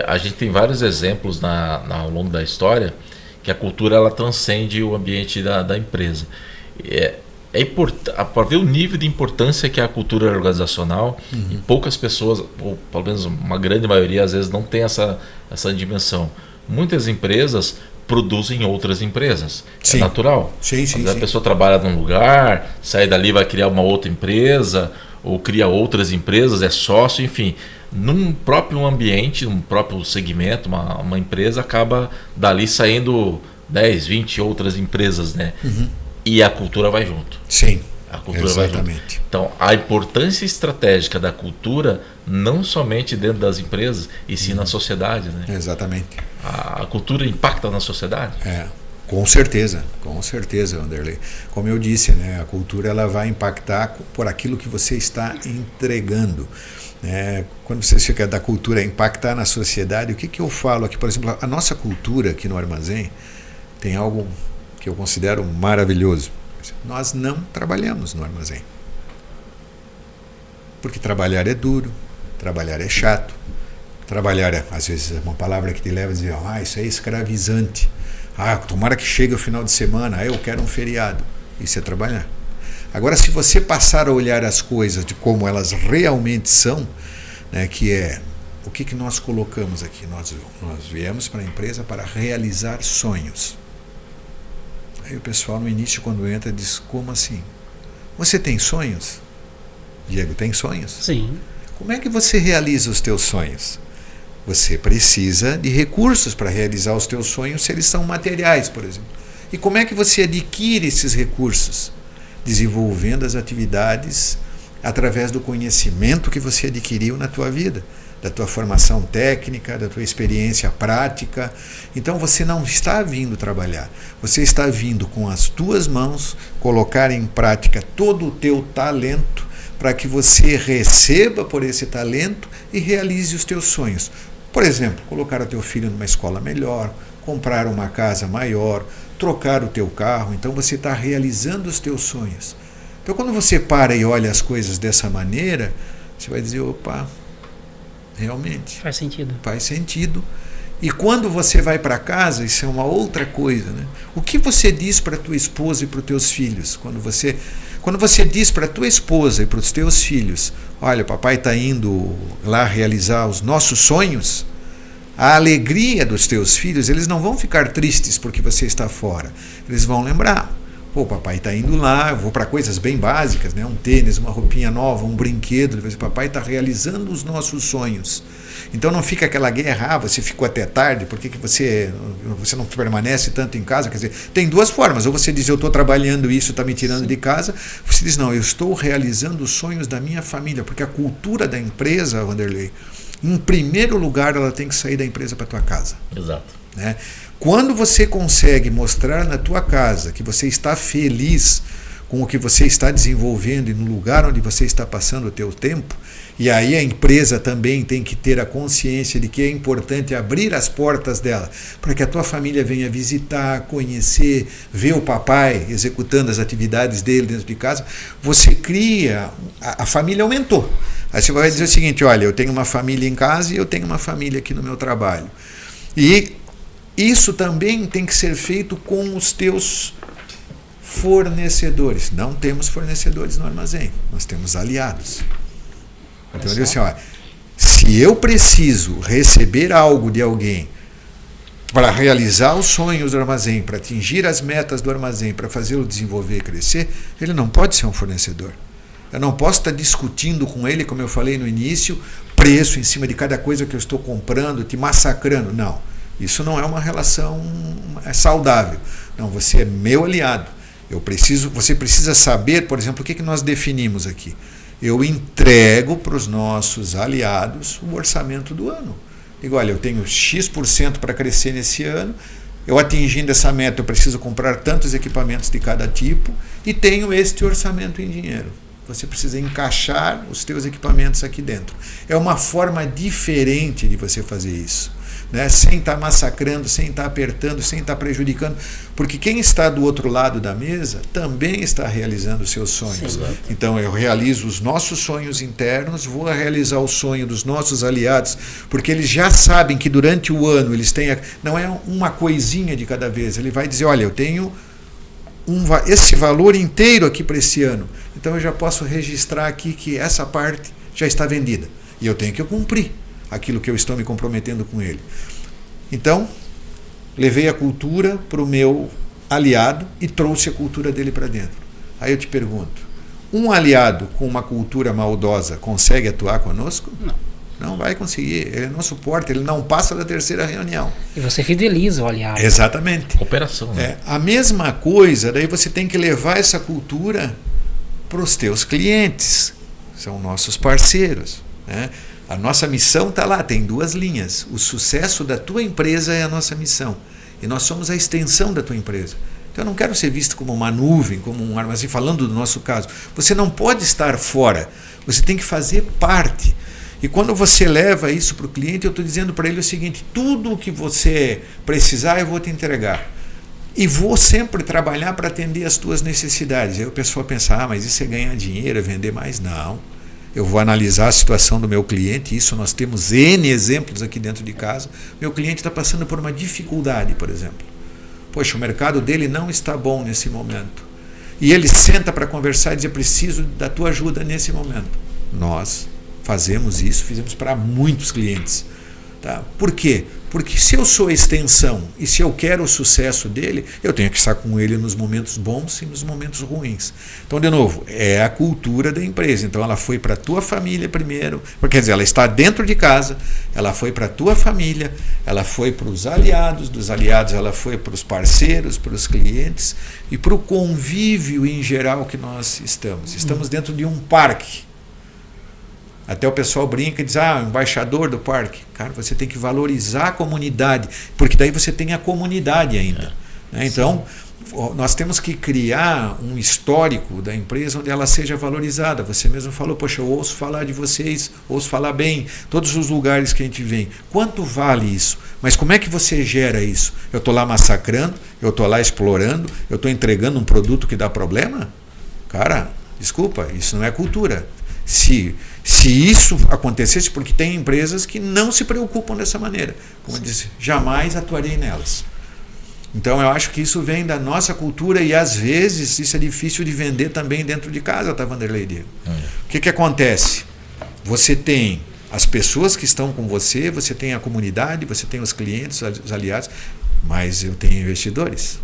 a gente tem vários exemplos ao longo da história que a cultura ela transcende o ambiente da empresa. Para ver o nível de importância que é a cultura organizacional, e poucas pessoas, ou pelo menos uma grande maioria, às vezes não tem essa dimensão. Muitas empresas produzem outras empresas. Sim. É natural. Sim, a pessoa trabalha num lugar, sai dali, vai criar uma outra empresa, ou cria outras empresas, é sócio, enfim. Num próprio ambiente, num próprio segmento, uma empresa acaba dali saindo 10, 20 outras empresas, né? E a cultura vai junto. Sim, a cultura exatamente. Vai junto. Então, a importância estratégica da cultura, não somente dentro das empresas, e sim na sociedade, né? Exatamente. A cultura impacta na sociedade? Com certeza, Wanderlei. Como eu disse, né, a cultura ela vai impactar por aquilo que você está entregando. Quando você fica da cultura impactar na sociedade, o que eu falo aqui? Por exemplo, a nossa cultura aqui no Armazém tem algo que eu considero maravilhoso. Nós não trabalhamos no armazém. Porque trabalhar é duro, trabalhar é chato, trabalhar às vezes é uma palavra que te leva a dizer, isso é escravizante. Tomara que chegue o final de semana, eu quero um feriado. Isso é trabalhar. Agora, se você passar a olhar as coisas de como elas realmente são, né, que é o que nós colocamos aqui? Nós viemos para a empresa para realizar sonhos. Aí o pessoal no início, quando entra, diz, como assim? Você tem sonhos? Diego, tem sonhos? Sim. Como é que você realiza os teus sonhos? Você precisa de recursos para realizar os teus sonhos, se eles são materiais, por exemplo. E como é que você adquire esses recursos? Desenvolvendo as atividades através do conhecimento que você adquiriu na tua vida, da tua formação técnica, da tua experiência prática. Então você não está vindo trabalhar, você está vindo com as tuas mãos colocar em prática todo o teu talento para que você receba por esse talento e realize os teus sonhos. Por exemplo, colocar o teu filho numa escola melhor, comprar uma casa maior, trocar o teu carro. Então você está realizando os teus sonhos. Então quando você para e olha as coisas dessa maneira, você vai dizer, opa, realmente faz sentido. Faz sentido. E quando você vai para casa, isso é uma outra coisa, né? O que você diz para tua esposa e para os teus filhos? Quando você diz para tua esposa e para os teus filhos, olha, papai está indo lá realizar os nossos sonhos, a alegria dos teus filhos, eles não vão ficar tristes porque você está fora. Eles vão lembrar, pô, papai está indo lá, eu vou para coisas bem básicas, né? Um tênis, uma roupinha nova, um brinquedo, papai está realizando os nossos sonhos. Então não fica aquela guerra, você ficou até tarde, por que você não permanece tanto em casa? Quer dizer, tem duas formas, ou você diz, eu estou trabalhando isso, está me tirando de casa, você diz, não, eu estou realizando os sonhos da minha família, porque a cultura da empresa, Wanderlei, em primeiro lugar, ela tem que sair da empresa para a tua casa. Exato. Né? Quando você consegue mostrar na tua casa que você está feliz com o que você está desenvolvendo e no lugar onde você está passando o teu tempo, e aí a empresa também tem que ter a consciência de que é importante abrir as portas dela para que a tua família venha visitar, conhecer, ver o papai executando as atividades dele dentro de casa, você cria, a família aumentou. Aí você vai dizer o seguinte, olha, eu tenho uma família em casa e eu tenho uma família aqui no meu trabalho. E isso também tem que ser feito com os teus fornecedores. Não temos fornecedores no armazém, nós temos aliados. Então eu digo assim, olha, Se eu preciso receber algo de alguém para realizar os sonhos do armazém, para atingir as metas do armazém, para fazê-lo desenvolver e crescer, ele não pode ser um fornecedor. Eu não posso estar discutindo com ele, como eu falei no início, preço em cima de cada coisa que eu estou comprando, te massacrando. Não, isso não é uma relação saudável. Não, você é meu aliado. Você precisa saber, por exemplo, o que nós definimos aqui. Eu entrego para os nossos aliados o orçamento do ano. Digo, olha, eu tenho X% para crescer nesse ano, eu atingindo essa meta, eu preciso comprar tantos equipamentos de cada tipo e tenho este orçamento em dinheiro. Você precisa encaixar os teus equipamentos aqui dentro. É uma forma diferente de você fazer isso, né? Sem estar massacrando, sem estar apertando, sem estar prejudicando, porque quem está do outro lado da mesa também está realizando os seus sonhos. Sim. Então eu realizo os nossos sonhos internos, vou realizar o sonho dos nossos aliados, porque eles já sabem que durante o ano eles têm, não é uma coisinha de cada vez, ele vai dizer, olha, eu tenho esse valor inteiro aqui para esse ano, então eu já posso registrar aqui que essa parte já está vendida e eu tenho que cumprir aquilo que eu estou me comprometendo com ele. Então, levei a cultura para o meu aliado e trouxe a cultura dele para dentro. Aí eu te pergunto, um aliado com uma cultura maldosa consegue atuar conosco? Não vai conseguir, ele não suporta, ele não passa da terceira reunião. E você fideliza o aliado. Exatamente. Cooperação, né? A mesma coisa, daí você tem que levar essa cultura para os teus clientes, são nossos parceiros, né? A nossa missão está lá, tem 2 linhas. O sucesso da tua empresa é a nossa missão. E nós somos a extensão da tua empresa. Então eu não quero ser visto como uma nuvem, como um armazém, falando do nosso caso. Você não pode estar fora, você tem que fazer parte. E quando você leva isso para o cliente, eu estou dizendo para ele o seguinte, tudo o que você precisar eu vou te entregar. E vou sempre trabalhar para atender as tuas necessidades. Aí o pessoal pensa, mas isso é ganhar dinheiro, é vender mais? Não. Eu vou analisar a situação do meu cliente, isso nós temos N exemplos aqui dentro de casa. Meu cliente está passando por uma dificuldade, por exemplo. Poxa, o mercado dele não está bom nesse momento. E ele senta para conversar e diz, preciso da tua ajuda nesse momento. Nós fazemos isso, fizemos para muitos clientes. Tá? Por quê? Porque se eu sou a extensão e se eu quero o sucesso dele, eu tenho que estar com ele nos momentos bons e nos momentos ruins. Então, de novo, é a cultura da empresa. Então, ela foi para a tua família primeiro, quer dizer, ela está dentro de casa, ela foi para a tua família, ela foi para os aliados, dos aliados ela foi para os parceiros, para os clientes e para o convívio em geral que nós estamos. Estamos dentro de um parque. Até o pessoal brinca e diz, embaixador do parque. Cara, você tem que valorizar a comunidade, porque daí você tem a comunidade ainda. Né? Então, nós temos que criar um histórico da empresa onde ela seja valorizada. Você mesmo falou, poxa, eu ouço falar de vocês, ouço falar bem, todos os lugares que a gente vem. Quanto vale isso? Mas como é que você gera isso? Eu estou lá massacrando, eu estou lá explorando, eu estou entregando um produto que dá problema? Cara, desculpa, isso não é cultura. Se isso acontecesse, porque tem empresas que não se preocupam dessa maneira, como eu disse, jamais atuarei nelas. Então eu acho que isso vem da nossa cultura e às vezes isso é difícil de vender também dentro de casa, tá, Vanderlei Diego? O que acontece? Você tem as pessoas que estão com você, você tem a comunidade, você tem os clientes, os aliados, mas eu tenho investidores.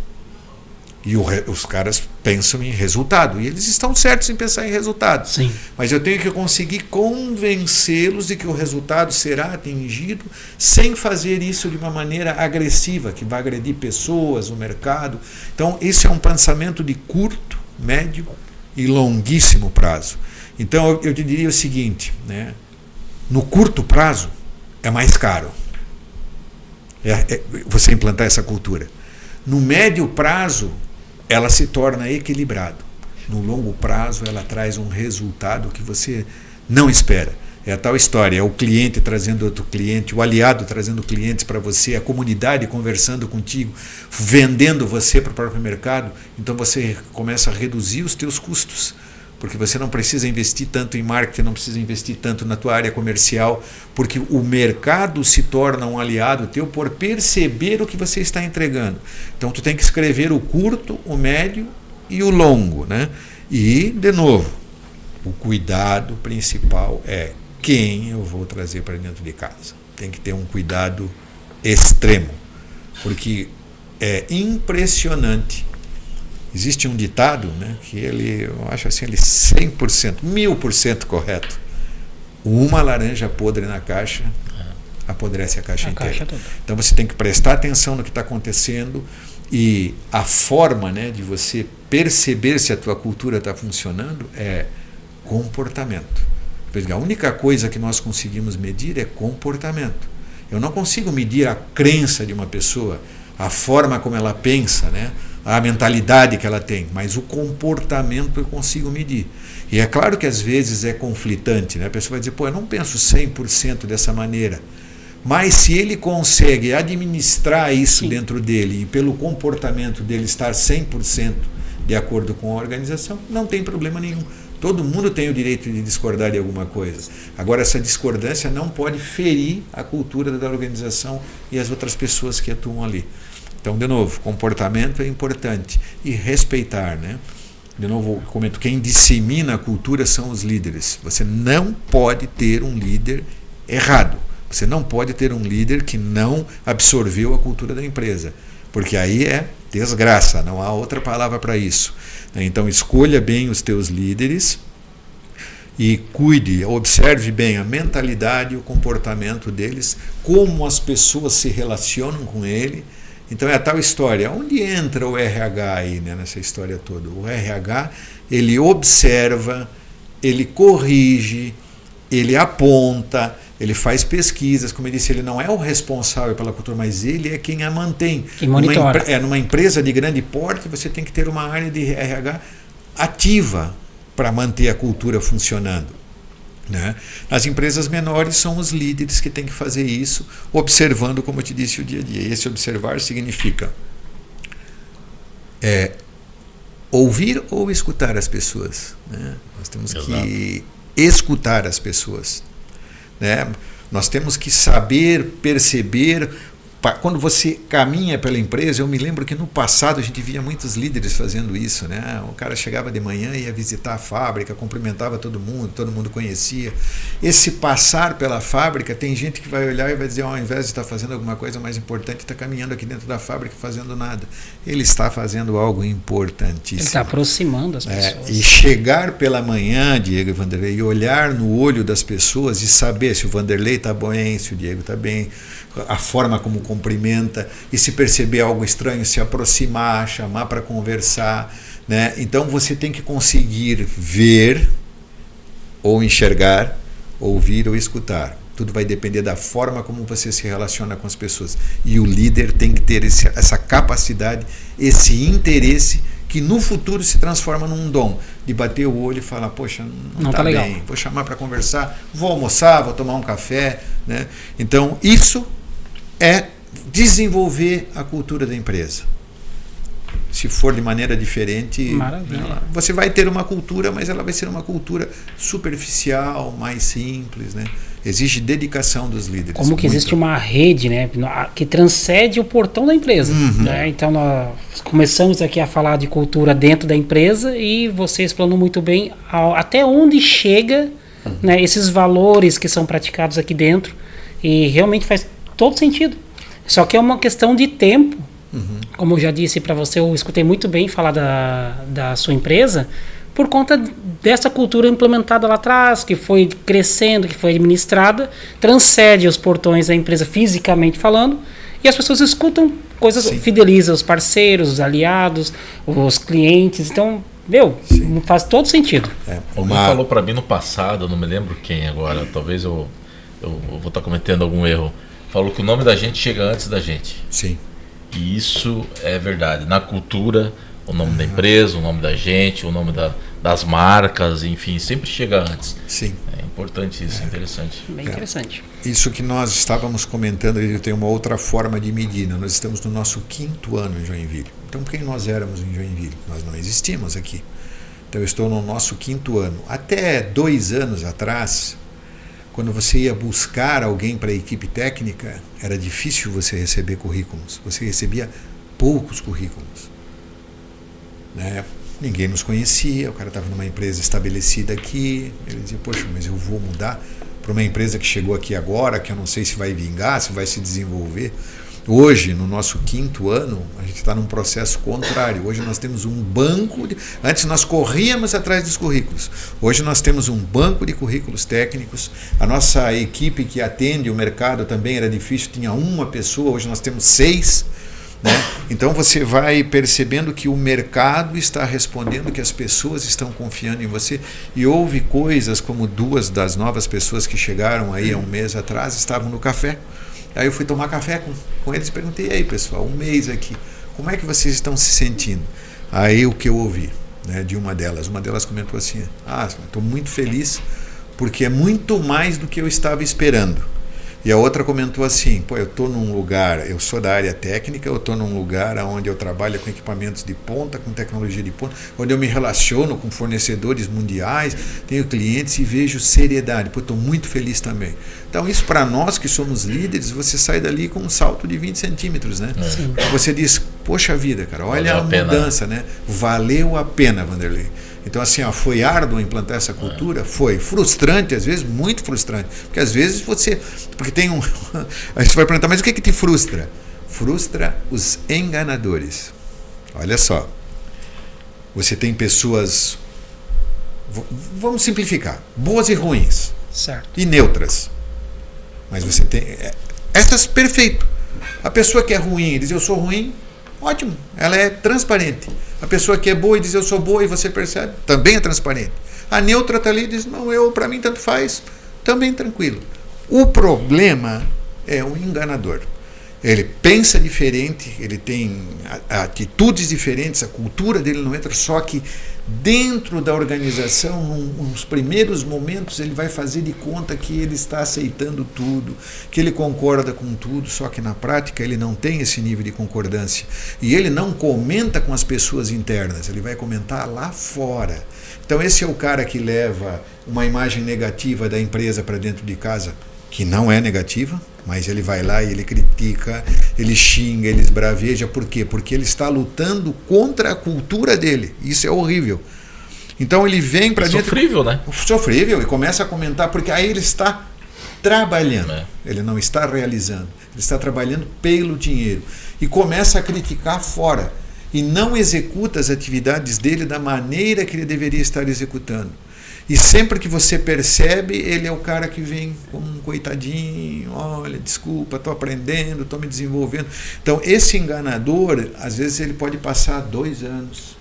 E os caras pensam em resultado. E eles estão certos em pensar em resultado. Sim. Mas eu tenho que conseguir convencê-los de que o resultado será atingido sem fazer isso de uma maneira agressiva, que vai agredir pessoas, o mercado. Então, isso é um pensamento de curto, médio e longuíssimo prazo. Então, eu te diria o seguinte, né? No curto prazo, é mais caro você implantar essa cultura. No médio prazo, ela se torna equilibrada. No longo prazo, ela traz um resultado que você não espera. É a tal história, é o cliente trazendo outro cliente, o aliado trazendo clientes para você, a comunidade conversando contigo, vendendo você para o próprio mercado. Então você começa a reduzir os teus custos, porque você não precisa investir tanto em marketing, não precisa investir tanto na tua área comercial, porque o mercado se torna um aliado teu por perceber o que você está entregando. Então tu tem que escrever o curto, o médio e o longo, né? E, de novo, o cuidado principal é quem eu vou trazer para dentro de casa. Tem que ter um cuidado extremo, porque é impressionante. Existe um ditado, né, que eu acho assim, ele 100%, 1000% correto. Uma laranja podre na caixa apodrece a caixa inteira. Então você tem que prestar atenção no que está acontecendo, e a forma, né, de você perceber se a tua cultura está funcionando é comportamento. A única coisa que nós conseguimos medir é comportamento. Eu não consigo medir a crença de uma pessoa, a forma como ela pensa, né, a mentalidade que ela tem, mas o comportamento eu consigo medir. E é claro que às vezes é conflitante, né? A pessoa vai dizer, eu não penso 100% dessa maneira. Mas se ele consegue administrar isso dentro dele, e pelo comportamento dele estar 100% de acordo com a organização, não tem problema nenhum. Todo mundo tem o direito de discordar de alguma coisa. Agora, essa discordância não pode ferir a cultura da organização e as outras pessoas que atuam ali. Então, de novo, comportamento é importante. E respeitar, né? De novo, eu comento, quem dissemina a cultura são os líderes. Você não pode ter um líder errado. Você não pode ter um líder que não absorveu a cultura da empresa, porque aí é desgraça, não há outra palavra para isso. Então escolha bem os teus líderes e cuide, observe bem a mentalidade e o comportamento deles, como as pessoas se relacionam com ele. Então é a tal história, onde entra o RH aí, né, nessa história toda? O RH, ele observa, ele corrige, ele aponta, ele faz pesquisas, como eu disse, ele não é o responsável pela cultura, mas ele é quem a mantém. Quem monitora. Numa empresa de grande porte, você tem que ter uma área de RH ativa para manter a cultura funcionando, né? Nas empresas menores são os líderes que têm que fazer isso, observando, como eu te disse, o dia a dia. E esse observar significa ouvir ou escutar as pessoas, né? Nós temos que escutar as pessoas, né? Nós temos que saber perceber. Quando você caminha pela empresa, eu me lembro que no passado a gente via muitos líderes fazendo isso, né? O cara chegava de manhã, ia visitar a fábrica, cumprimentava todo mundo conhecia. Esse passar pela fábrica, tem gente que vai olhar e vai dizer, ao invés de estar fazendo alguma coisa mais importante, está caminhando aqui dentro da fábrica fazendo nada. Ele está fazendo algo importantíssimo. Ele está aproximando as pessoas. E chegar pela manhã, Diego e Vanderlei, e olhar no olho das pessoas e saber se o Vanderlei está bem, se o Diego está bem, a forma como cumprimenta, e se perceber algo estranho, se aproximar, chamar para conversar, né? Então você tem que conseguir ver ou enxergar, ouvir ou escutar. Tudo vai depender da forma como você se relaciona com as pessoas. E o líder tem que ter essa capacidade, esse interesse, que no futuro se transforma num dom, de bater o olho e falar, poxa, não está bem, vou chamar para conversar, vou almoçar, vou tomar um café, né? Então isso é desenvolver a cultura da empresa. Se for de maneira diferente, maravilha, você vai ter uma cultura, mas ela vai ser uma cultura superficial, mais simples, né? Exige dedicação dos líderes. Como que existe uma rede, né, que transcende o portão da empresa, né? Então nós começamos aqui a falar de cultura dentro da empresa e você explanou muito bem até onde chega, né, esses valores que são praticados aqui dentro, e realmente faz todo sentido. Só que é uma questão de tempo. Como eu já disse para você, eu escutei muito bem falar da sua empresa por conta dessa cultura implementada lá atrás, que foi crescendo, que foi administrada, transcende os portões da empresa fisicamente falando, e as pessoas escutam coisas, fidelizam os parceiros, os aliados, os clientes. Então, faz todo sentido. Alguém falou para mim no passado, eu não me lembro quem agora, talvez eu vou estar cometendo algum erro. Falou que o nome da gente chega antes da gente. Sim. E isso é verdade. Na cultura, o nome da empresa, o nome da gente, o nome das marcas, enfim, sempre chega antes. Sim. É importante isso, é interessante. Bem interessante. Isso que nós estávamos comentando, ele tem uma outra forma de medir. Nós estamos no nosso 5º ano em Joinville. Então, quem nós éramos em Joinville? Nós não existimos aqui. Então, eu estou no nosso 5º ano. Até 2 anos atrás, quando você ia buscar alguém para a equipe técnica, era difícil você receber currículos. Você recebia poucos currículos, né? Ninguém nos conhecia, o cara estava numa empresa estabelecida aqui, ele dizia, poxa, mas eu vou mudar para para uma empresa que chegou aqui agora, que eu não sei se vai vingar, se vai se desenvolver. Hoje, no nosso 5º ano, a gente está num processo contrário. Hoje nós temos um banco. Antes nós corríamos atrás dos currículos. Hoje nós temos um banco de currículos técnicos. A nossa equipe que atende o mercado também era difícil, tinha uma pessoa, hoje nós temos 6. Né? Então você vai percebendo que o mercado está respondendo, que as pessoas estão confiando em você. E houve coisas como 2 das novas pessoas que chegaram aí há um mês atrás estavam no café. Aí eu fui tomar café com eles e perguntei: e aí pessoal, um mês aqui, como é que vocês estão se sentindo? Aí o que eu ouvi, né, de uma delas comentou assim: estou muito feliz porque é muito mais do que eu estava esperando. E a outra comentou assim: eu estou num lugar, eu sou da área técnica, eu estou num lugar onde eu trabalho com equipamentos de ponta, com tecnologia de ponta, onde eu me relaciono com fornecedores mundiais, tenho clientes e vejo seriedade. Estou muito feliz também. Então isso, para nós que somos líderes, você sai dali com um salto de 20 centímetros, né? Sim. Você diz: poxa vida, cara, olha a mudança, né? Valeu a pena, Vanderlei. Então, assim, foi árduo implantar essa cultura? Foi. Frustrante, às vezes, muito frustrante. Porque às vezes você... Porque tem um... A gente vai perguntar: mas o que te frustra? Frustra os enganadores. Olha só. Você tem pessoas... Vamos simplificar. Boas e ruins. Certo. E neutras. Mas você tem... Essas, perfeito. A pessoa que é ruim e diz: eu sou ruim, ótimo. Ela é transparente. A pessoa que é boa e diz: eu sou boa, e você percebe, também é transparente. A neutra está ali e diz: não, para mim tanto faz, também tranquilo. O problema é o enganador. Ele pensa diferente, ele tem atitudes diferentes, a cultura dele não entra, só que dentro da organização, nos primeiros momentos, ele vai fazer de conta que ele está aceitando tudo, que ele concorda com tudo, só que na prática ele não tem esse nível de concordância. E ele não comenta com as pessoas internas, ele vai comentar lá fora. Então esse é o cara que leva uma imagem negativa da empresa para dentro de casa, que não é negativa, mas ele vai lá e ele critica, ele xinga, ele esbraveja. Por quê? Porque ele está lutando contra a cultura dele. Isso é horrível. Então ele vem para dentro... Sofrível, né? Sofrível, e começa a comentar, porque aí ele está trabalhando. Ele não está realizando. Ele está trabalhando pelo dinheiro. E começa a criticar fora. E não executa as atividades dele da maneira que ele deveria estar executando. E sempre que você percebe, ele é o cara que vem como um coitadinho: olha, desculpa, estou aprendendo, estou me desenvolvendo. Então, esse enganador, às vezes ele pode passar 2 anos,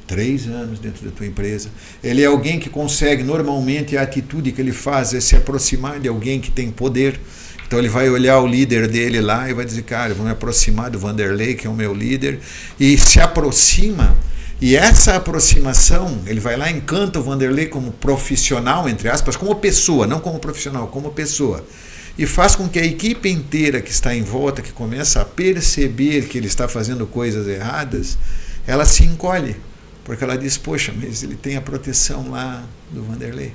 3 anos dentro da tua empresa. Ele é alguém que consegue, normalmente a atitude que ele faz é se aproximar de alguém que tem poder. Então ele vai olhar o líder dele lá e vai dizer: cara, eu vou me aproximar do Vanderlei, que é o meu líder, e se aproxima. E essa aproximação, ele vai lá e encanta o Vanderlei como profissional, entre aspas, como pessoa, não como profissional, como pessoa. E faz com que a equipe inteira que está em volta, que começa a perceber que ele está fazendo coisas erradas, ela se encolhe. Porque ela diz: poxa, mas ele tem a proteção lá do Vanderlei.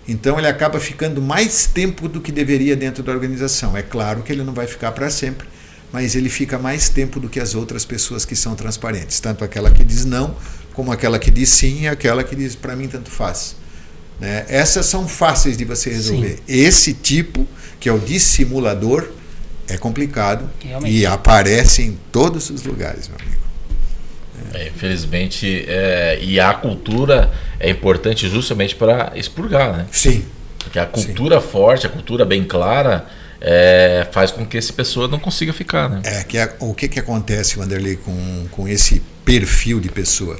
Então ele acaba ficando mais tempo do que deveria dentro da organização. É claro que ele não vai ficar para sempre, mas ele fica mais tempo do que as outras pessoas que são transparentes. Tanto aquela que diz não, como aquela que diz sim, e aquela que diz: para mim tanto faz. Né? Essas são fáceis de você resolver. Sim. Esse tipo, que é o dissimulador, é complicado. Realmente. E aparece em todos os lugares, meu amigo. Infelizmente, e a cultura é importante justamente para expurgar, né? Sim. Porque a cultura forte, a cultura bem clara, faz com que essa pessoa não consiga ficar, né? O que acontece, Vanderlei, com esse perfil de pessoa?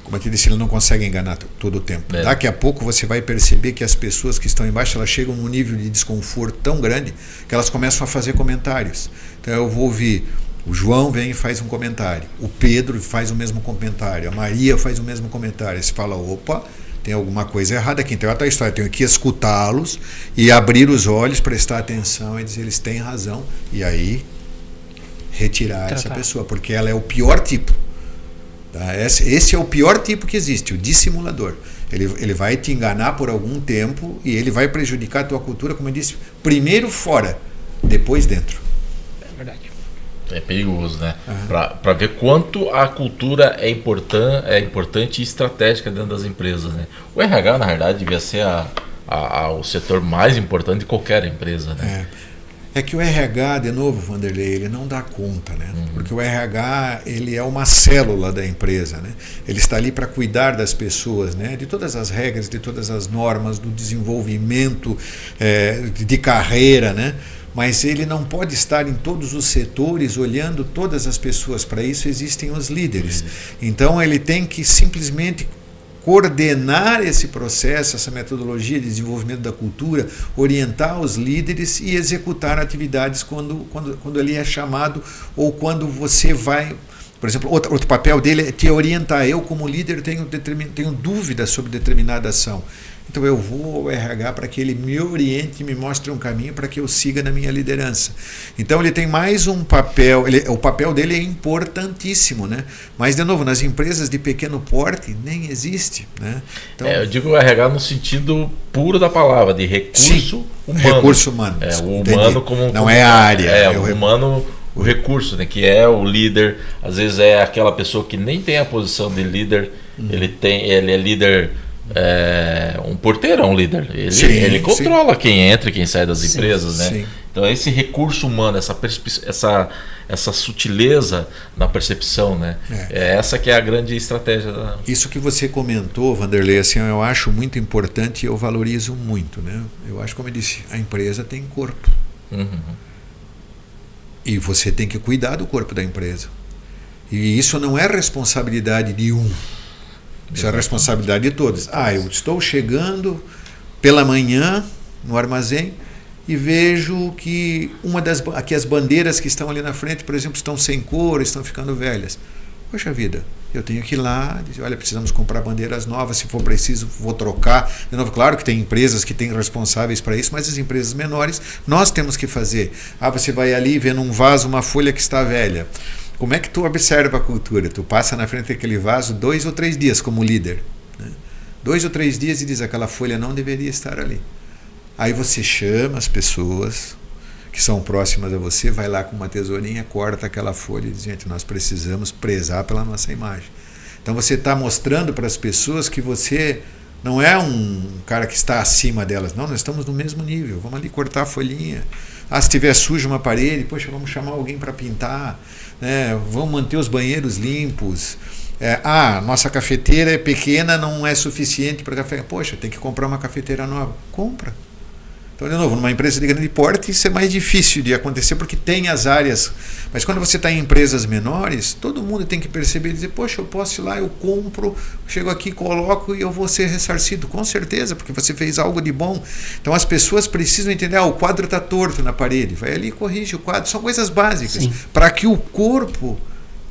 Como eu te disse, ele não consegue enganar todo o tempo. Daqui a pouco você vai perceber que as pessoas que estão embaixo, elas chegam num nível de desconforto tão grande que elas começam a fazer comentários. Então eu vou ouvir: o João vem e faz um comentário, o Pedro faz o mesmo comentário, a Maria faz o mesmo comentário. Aí você fala: opa, tem alguma coisa errada aqui. Então é outra história, tenho que escutá-los e abrir os olhos, prestar atenção e dizer: eles têm razão, e aí retirar essa pessoa, porque ela é o pior tipo. Tá? Esse é o pior tipo que existe, o dissimulador. Ele vai te enganar por algum tempo e ele vai prejudicar a tua cultura, como eu disse, primeiro fora, depois dentro. É verdade. É perigoso, né? Para ver quanto a cultura é importante e estratégica dentro das empresas, né? O RH, na verdade, devia ser a o setor mais importante de qualquer empresa, né? É que o RH, de novo, Vanderlei, ele não dá conta, né? Porque o RH, ele é uma célula da empresa, né? Ele está ali para cuidar das pessoas, né? De todas as regras, de todas as normas, do desenvolvimento de carreira, né? Mas ele não pode estar em todos os setores olhando todas as pessoas. Para isso existem os líderes. Então ele tem que simplesmente coordenar esse processo, essa metodologia de desenvolvimento da cultura, orientar os líderes e executar atividades quando ele é chamado ou quando você vai. Por exemplo, outro papel dele é te orientar. Eu, como líder, tenho dúvidas sobre determinada ação. Então eu vou ao RH para que ele me oriente e me mostre um caminho para que eu siga na minha liderança. Então ele tem mais um papel, o papel dele é importantíssimo, né? Mas, de novo, nas empresas de pequeno porte nem existe, né? Então, eu digo RH no sentido puro da palavra, de recurso humano. Recurso humano. O humano como... Não é a área. O humano... O recurso, né, que é o líder, às vezes é aquela pessoa que nem tem a posição de líder, ele é líder, um porteiro é um líder, ele controla quem entra e quem sai das empresas, né? Sim. Então esse recurso humano, essa sutileza na percepção, né? Essa que é a grande estratégia da... Isso que você comentou, Vanderlei, assim, eu acho muito importante e eu valorizo muito, né? Eu acho, como eu disse, a empresa tem corpo. E você tem que cuidar do corpo da empresa. E isso não é responsabilidade de um. Isso é responsabilidade de todos. Eu estou chegando pela manhã no armazém e vejo que aqui as bandeiras que estão ali na frente, por exemplo, estão sem cor, estão ficando velhas. Poxa vida, eu tenho que ir lá, dizer, olha, precisamos comprar bandeiras novas, se for preciso, vou trocar. De novo, claro que tem empresas que têm responsáveis para isso, mas as empresas menores, nós temos que fazer. Você vai ali e vê num vaso uma folha que está velha. Como é que tu observa a cultura? Tu passa na frente daquele vaso 2 ou 3 dias como líder, né? 2 ou 3 dias e diz, aquela folha não deveria estar ali. Aí você chama as pessoas que são próximas a você, vai lá com uma tesourinha, corta aquela folha e diz, gente, nós precisamos prezar pela nossa imagem. Então você está mostrando para as pessoas que você não é um cara que está acima delas, não, nós estamos no mesmo nível, vamos ali cortar a folhinha. Se estiver sujo uma parede, poxa, vamos chamar alguém para pintar, né? Vamos manter os banheiros limpos. Nossa cafeteira é pequena, não é suficiente para café. Poxa, tem que comprar uma cafeteira nova. Compra. Então, de novo, numa empresa de grande porte, isso é mais difícil de acontecer porque tem as áreas. Mas quando você está em empresas menores, todo mundo tem que perceber e dizer, poxa, eu posso ir lá, eu compro, chego aqui, coloco e eu vou ser ressarcido. Com certeza, porque você fez algo de bom. Então as pessoas precisam entender, o quadro está torto na parede. Vai ali e corrige o quadro. São coisas básicas. Para que o corpo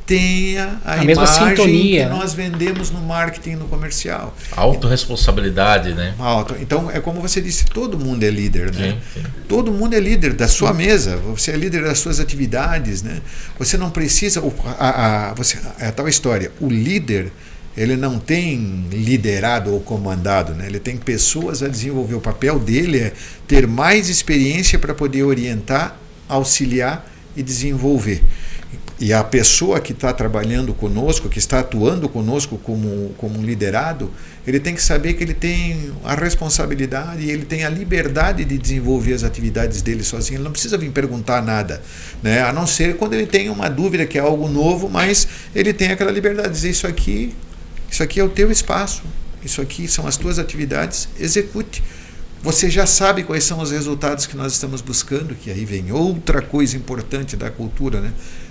tenha a mesma imagem sintonia, que nós vendemos no marketing e no comercial. Autorresponsabilidade, né? Então, é como você disse, todo mundo é líder, né? Sim. Todo mundo é líder da sua mesa, você é líder das suas atividades, né? Você não precisa... É a tal história, o líder, ele não tem liderado ou comandado, né? Ele tem pessoas a desenvolver. O papel dele é ter mais experiência para poder orientar, auxiliar e desenvolver. E a pessoa que está trabalhando conosco, que está atuando conosco como um liderado, ele tem que saber que ele tem a responsabilidade e ele tem a liberdade de desenvolver as atividades dele sozinho. Ele não precisa vir perguntar nada, né? A não ser quando ele tem uma dúvida que é algo novo, mas ele tem aquela liberdade de dizer, isso aqui é o teu espaço, isso aqui são as tuas atividades, execute. Você já sabe quais são os resultados que nós estamos buscando, que aí vem outra coisa importante da cultura, né?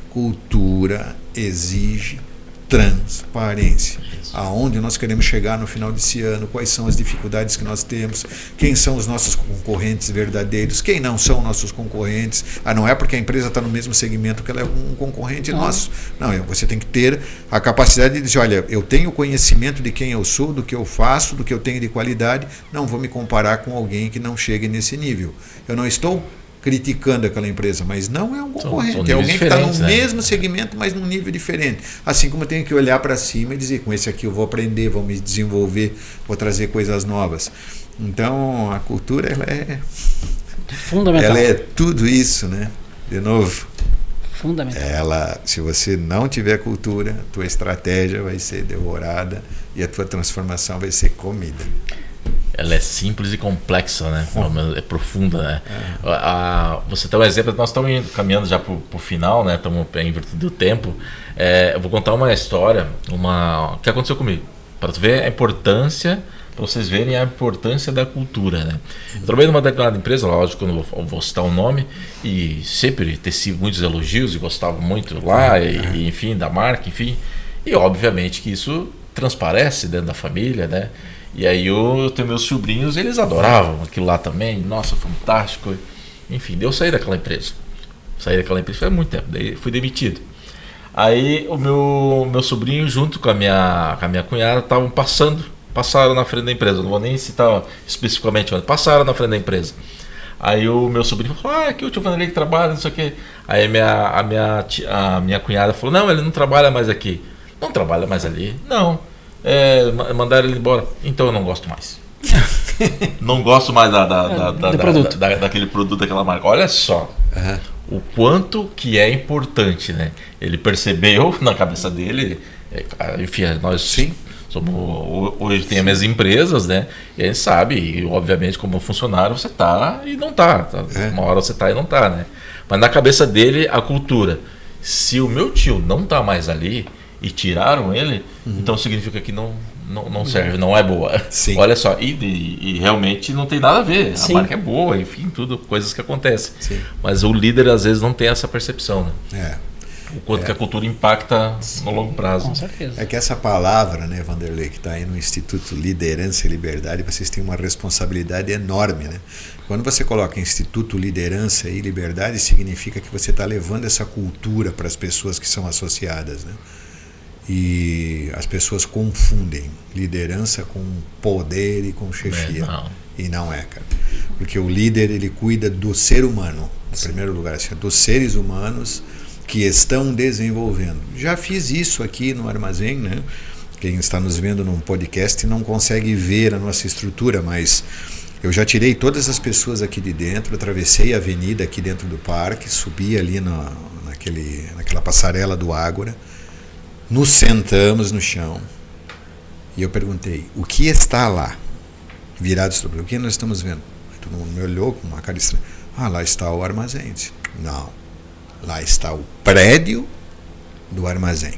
Cultura exige transparência. Aonde nós queremos chegar no final desse ano, quais são as dificuldades que nós temos, quem são os nossos concorrentes verdadeiros, quem não são nossos concorrentes. Não é porque a empresa está no mesmo segmento que ela é um concorrente nosso. Não, você tem que ter a capacidade de dizer, olha, eu tenho conhecimento de quem eu sou, do que eu faço, do que eu tenho de qualidade, não vou me comparar com alguém que não chegue nesse nível. Eu não estou criticando aquela empresa, mas não é um concorrente, é alguém que está no mesmo segmento, mas num nível diferente. Assim como eu tenho que olhar para cima e dizer, com esse aqui eu vou aprender, vou me desenvolver, vou trazer coisas novas. Então, a cultura, ela é fundamental. Ela é tudo isso, né? De novo, fundamental. Se você não tiver cultura, a tua estratégia vai ser devorada e a tua transformação vai ser comida. ela é simples e complexa, né? É profunda, né? Você tem um exemplo, nós estamos caminhando já para o final, né? Estamos em virtude do tempo. Eu vou contar uma história, que aconteceu comigo, para tu ver a importância, para vocês verem a importância da cultura, né? Eu trabalhei numa determinada empresa, lógico que eu não vou citar o nome, e sempre teci muitos elogios e gostava muito lá, e enfim, da marca, enfim. E obviamente que isso transparece dentro da família, né? E aí eu tenho meus sobrinhos, eles adoravam aquilo lá também, nossa, fantástico. Enfim, eu saí daquela empresa. Saí daquela empresa faz muito tempo, daí fui demitido. Aí o meu sobrinho junto com a minha cunhada passaram na frente da empresa, não vou nem citar especificamente, mas passaram na frente da empresa. Aí o meu sobrinho falou, aqui o tio Vanderlei que trabalha, não sei o quê. Aí a minha cunhada falou, não, ele não trabalha mais aqui. Não trabalha mais ali? Não. Mandaram ele embora. Então eu não gosto mais. Não gosto mais daquele produto, daquela marca. Olha só o quanto que é importante, né? Ele percebeu na cabeça dele, enfim, nós hoje tem as minhas empresas, né? E a gente sabe, e obviamente como funcionário você tá e não tá. Uma hora você tá e não tá, né? Mas na cabeça dele, a cultura. Se o meu tio não tá mais ali e tiraram ele, então significa que não serve, não é boa. Sim. Olha só, e realmente não tem nada a ver. Sim. A marca é boa, enfim, tudo, coisas que acontecem. Sim. Mas o líder às vezes não tem essa percepção, né? O quanto que a cultura impacta no longo prazo. Com certeza. É que essa palavra, né, Vanderlei, que está aí no Instituto Liderança e Liberdade, vocês têm uma responsabilidade enorme, né? Quando você coloca Instituto Liderança e Liberdade, significa que você está levando essa cultura para as pessoas que são associadas, né? E as pessoas confundem liderança com poder e com chefia. E não é, cara. Porque o líder, ele cuida do ser humano, em primeiro lugar, assim, dos seres humanos que estão desenvolvendo. Já fiz isso aqui no armazém, né? Quem está nos vendo num podcast não consegue ver a nossa estrutura, mas eu já tirei todas as pessoas aqui de dentro, atravessei a avenida aqui dentro do parque, subi ali naquela passarela do Ágora, nos sentamos no chão e eu perguntei, o que está lá? Virados sobre o que nós estamos vendo? Aí todo mundo me olhou com uma cara estranha. Lá está o armazém. Eu disse, não, lá está o prédio do armazém.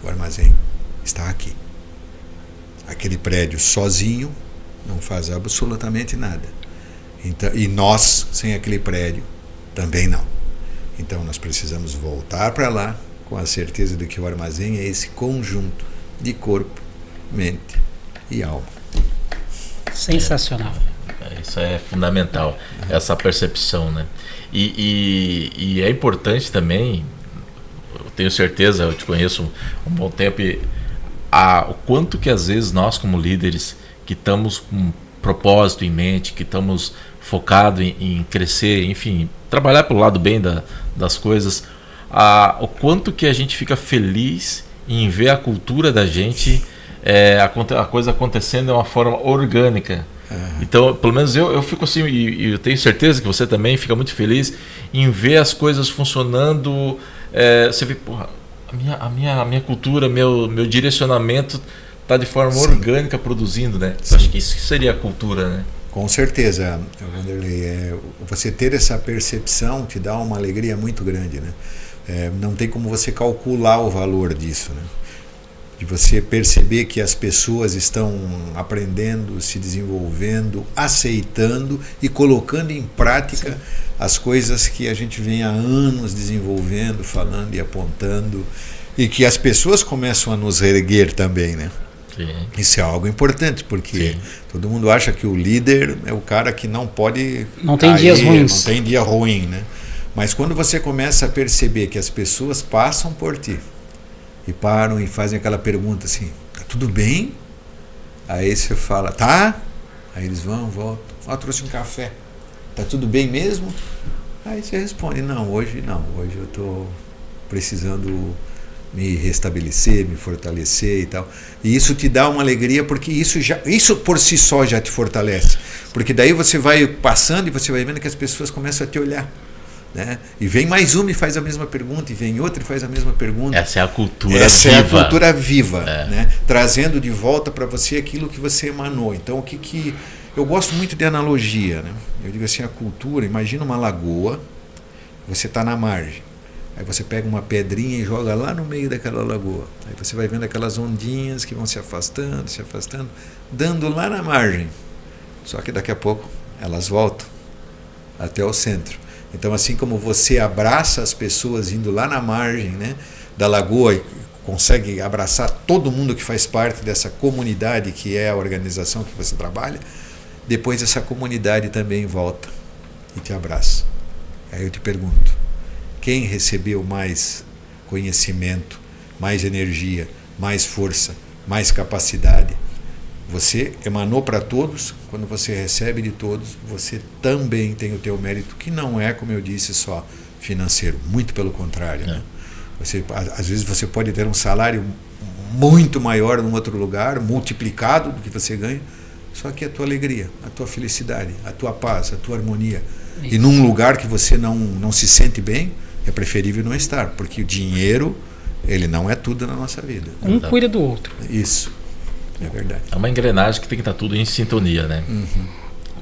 O armazém está aqui. Aquele prédio sozinho não faz absolutamente nada. Então, e nós, sem aquele prédio, também não. Então nós precisamos voltar para lá com a certeza de que o armazém é esse conjunto de corpo, mente e alma. Sensacional. Isso é fundamental, essa percepção, né? E é importante também, eu tenho certeza, eu te conheço há um bom tempo, o quanto que às vezes nós como líderes que estamos com um propósito em mente, que estamos focados em crescer, enfim, trabalhar pelo lado bem das coisas, o quanto que a gente fica feliz em ver a cultura da gente, a coisa acontecendo de uma forma orgânica. Então, pelo menos eu fico assim, e eu tenho certeza que você também fica muito feliz em ver as coisas funcionando. Você vê, porra, a minha cultura, meu direcionamento está de forma orgânica produzindo, né? Eu acho que isso seria a cultura, né? Com certeza, Vanderlei. Você ter essa percepção te dá uma alegria muito grande, né? Não tem como você calcular o valor disso, né? De você perceber que as pessoas estão aprendendo, se desenvolvendo, aceitando e colocando em prática as coisas que a gente vem há anos desenvolvendo, falando e apontando, e que as pessoas começam a nos erguer também, né? Sim. Isso é algo importante, porque todo mundo acha que o líder é o cara que não pode não tem dias ruins. Não tem dia ruim, né? Mas quando você começa a perceber que as pessoas passam por ti e param e fazem aquela pergunta assim, tá tudo bem? Aí você fala, tá? Aí eles voltam, trouxe um café, tá tudo bem mesmo? Aí você responde, não, hoje eu tô precisando me restabelecer, me fortalecer e tal. E isso te dá uma alegria, porque isso por si só já te fortalece. Porque daí você vai passando e você vai vendo que as pessoas começam a te olhar. né? E vem mais uma e faz a mesma pergunta, e vem outra e faz a mesma pergunta. Essa é a cultura Essa viva. é a cultura viva, né? Trazendo de volta para você aquilo que você emanou. Então, o que eu gosto muito de analogia, né? Eu digo assim, a cultura, imagina uma lagoa, você está na margem. Aí você pega uma pedrinha e joga lá no meio daquela lagoa. Aí você vai vendo aquelas ondinhas que vão se afastando, dando lá na margem. Só que daqui a pouco elas voltam até o centro. Então, assim como você abraça as pessoas indo lá na margem, né, da lagoa e consegue abraçar todo mundo que faz parte dessa comunidade que é a organização que você trabalha, depois essa comunidade também volta e te abraça. Aí eu te pergunto, quem recebeu mais conhecimento, mais energia, mais força, mais capacidade? Você emanou para todos, quando você recebe de todos, você também tem o teu mérito, que não é, como eu disse, só financeiro, muito pelo contrário. Né? Às vezes você pode ter um salário muito maior num outro lugar, multiplicado do que você ganha, só que a tua alegria, a tua felicidade, a tua paz, a tua harmonia, e num lugar que você não se sente bem, é preferível não estar, porque o dinheiro, ele não é tudo na nossa vida. Um cuida do outro. Isso. É verdade. É uma engrenagem que tem que estar tudo em sintonia, né? Uhum.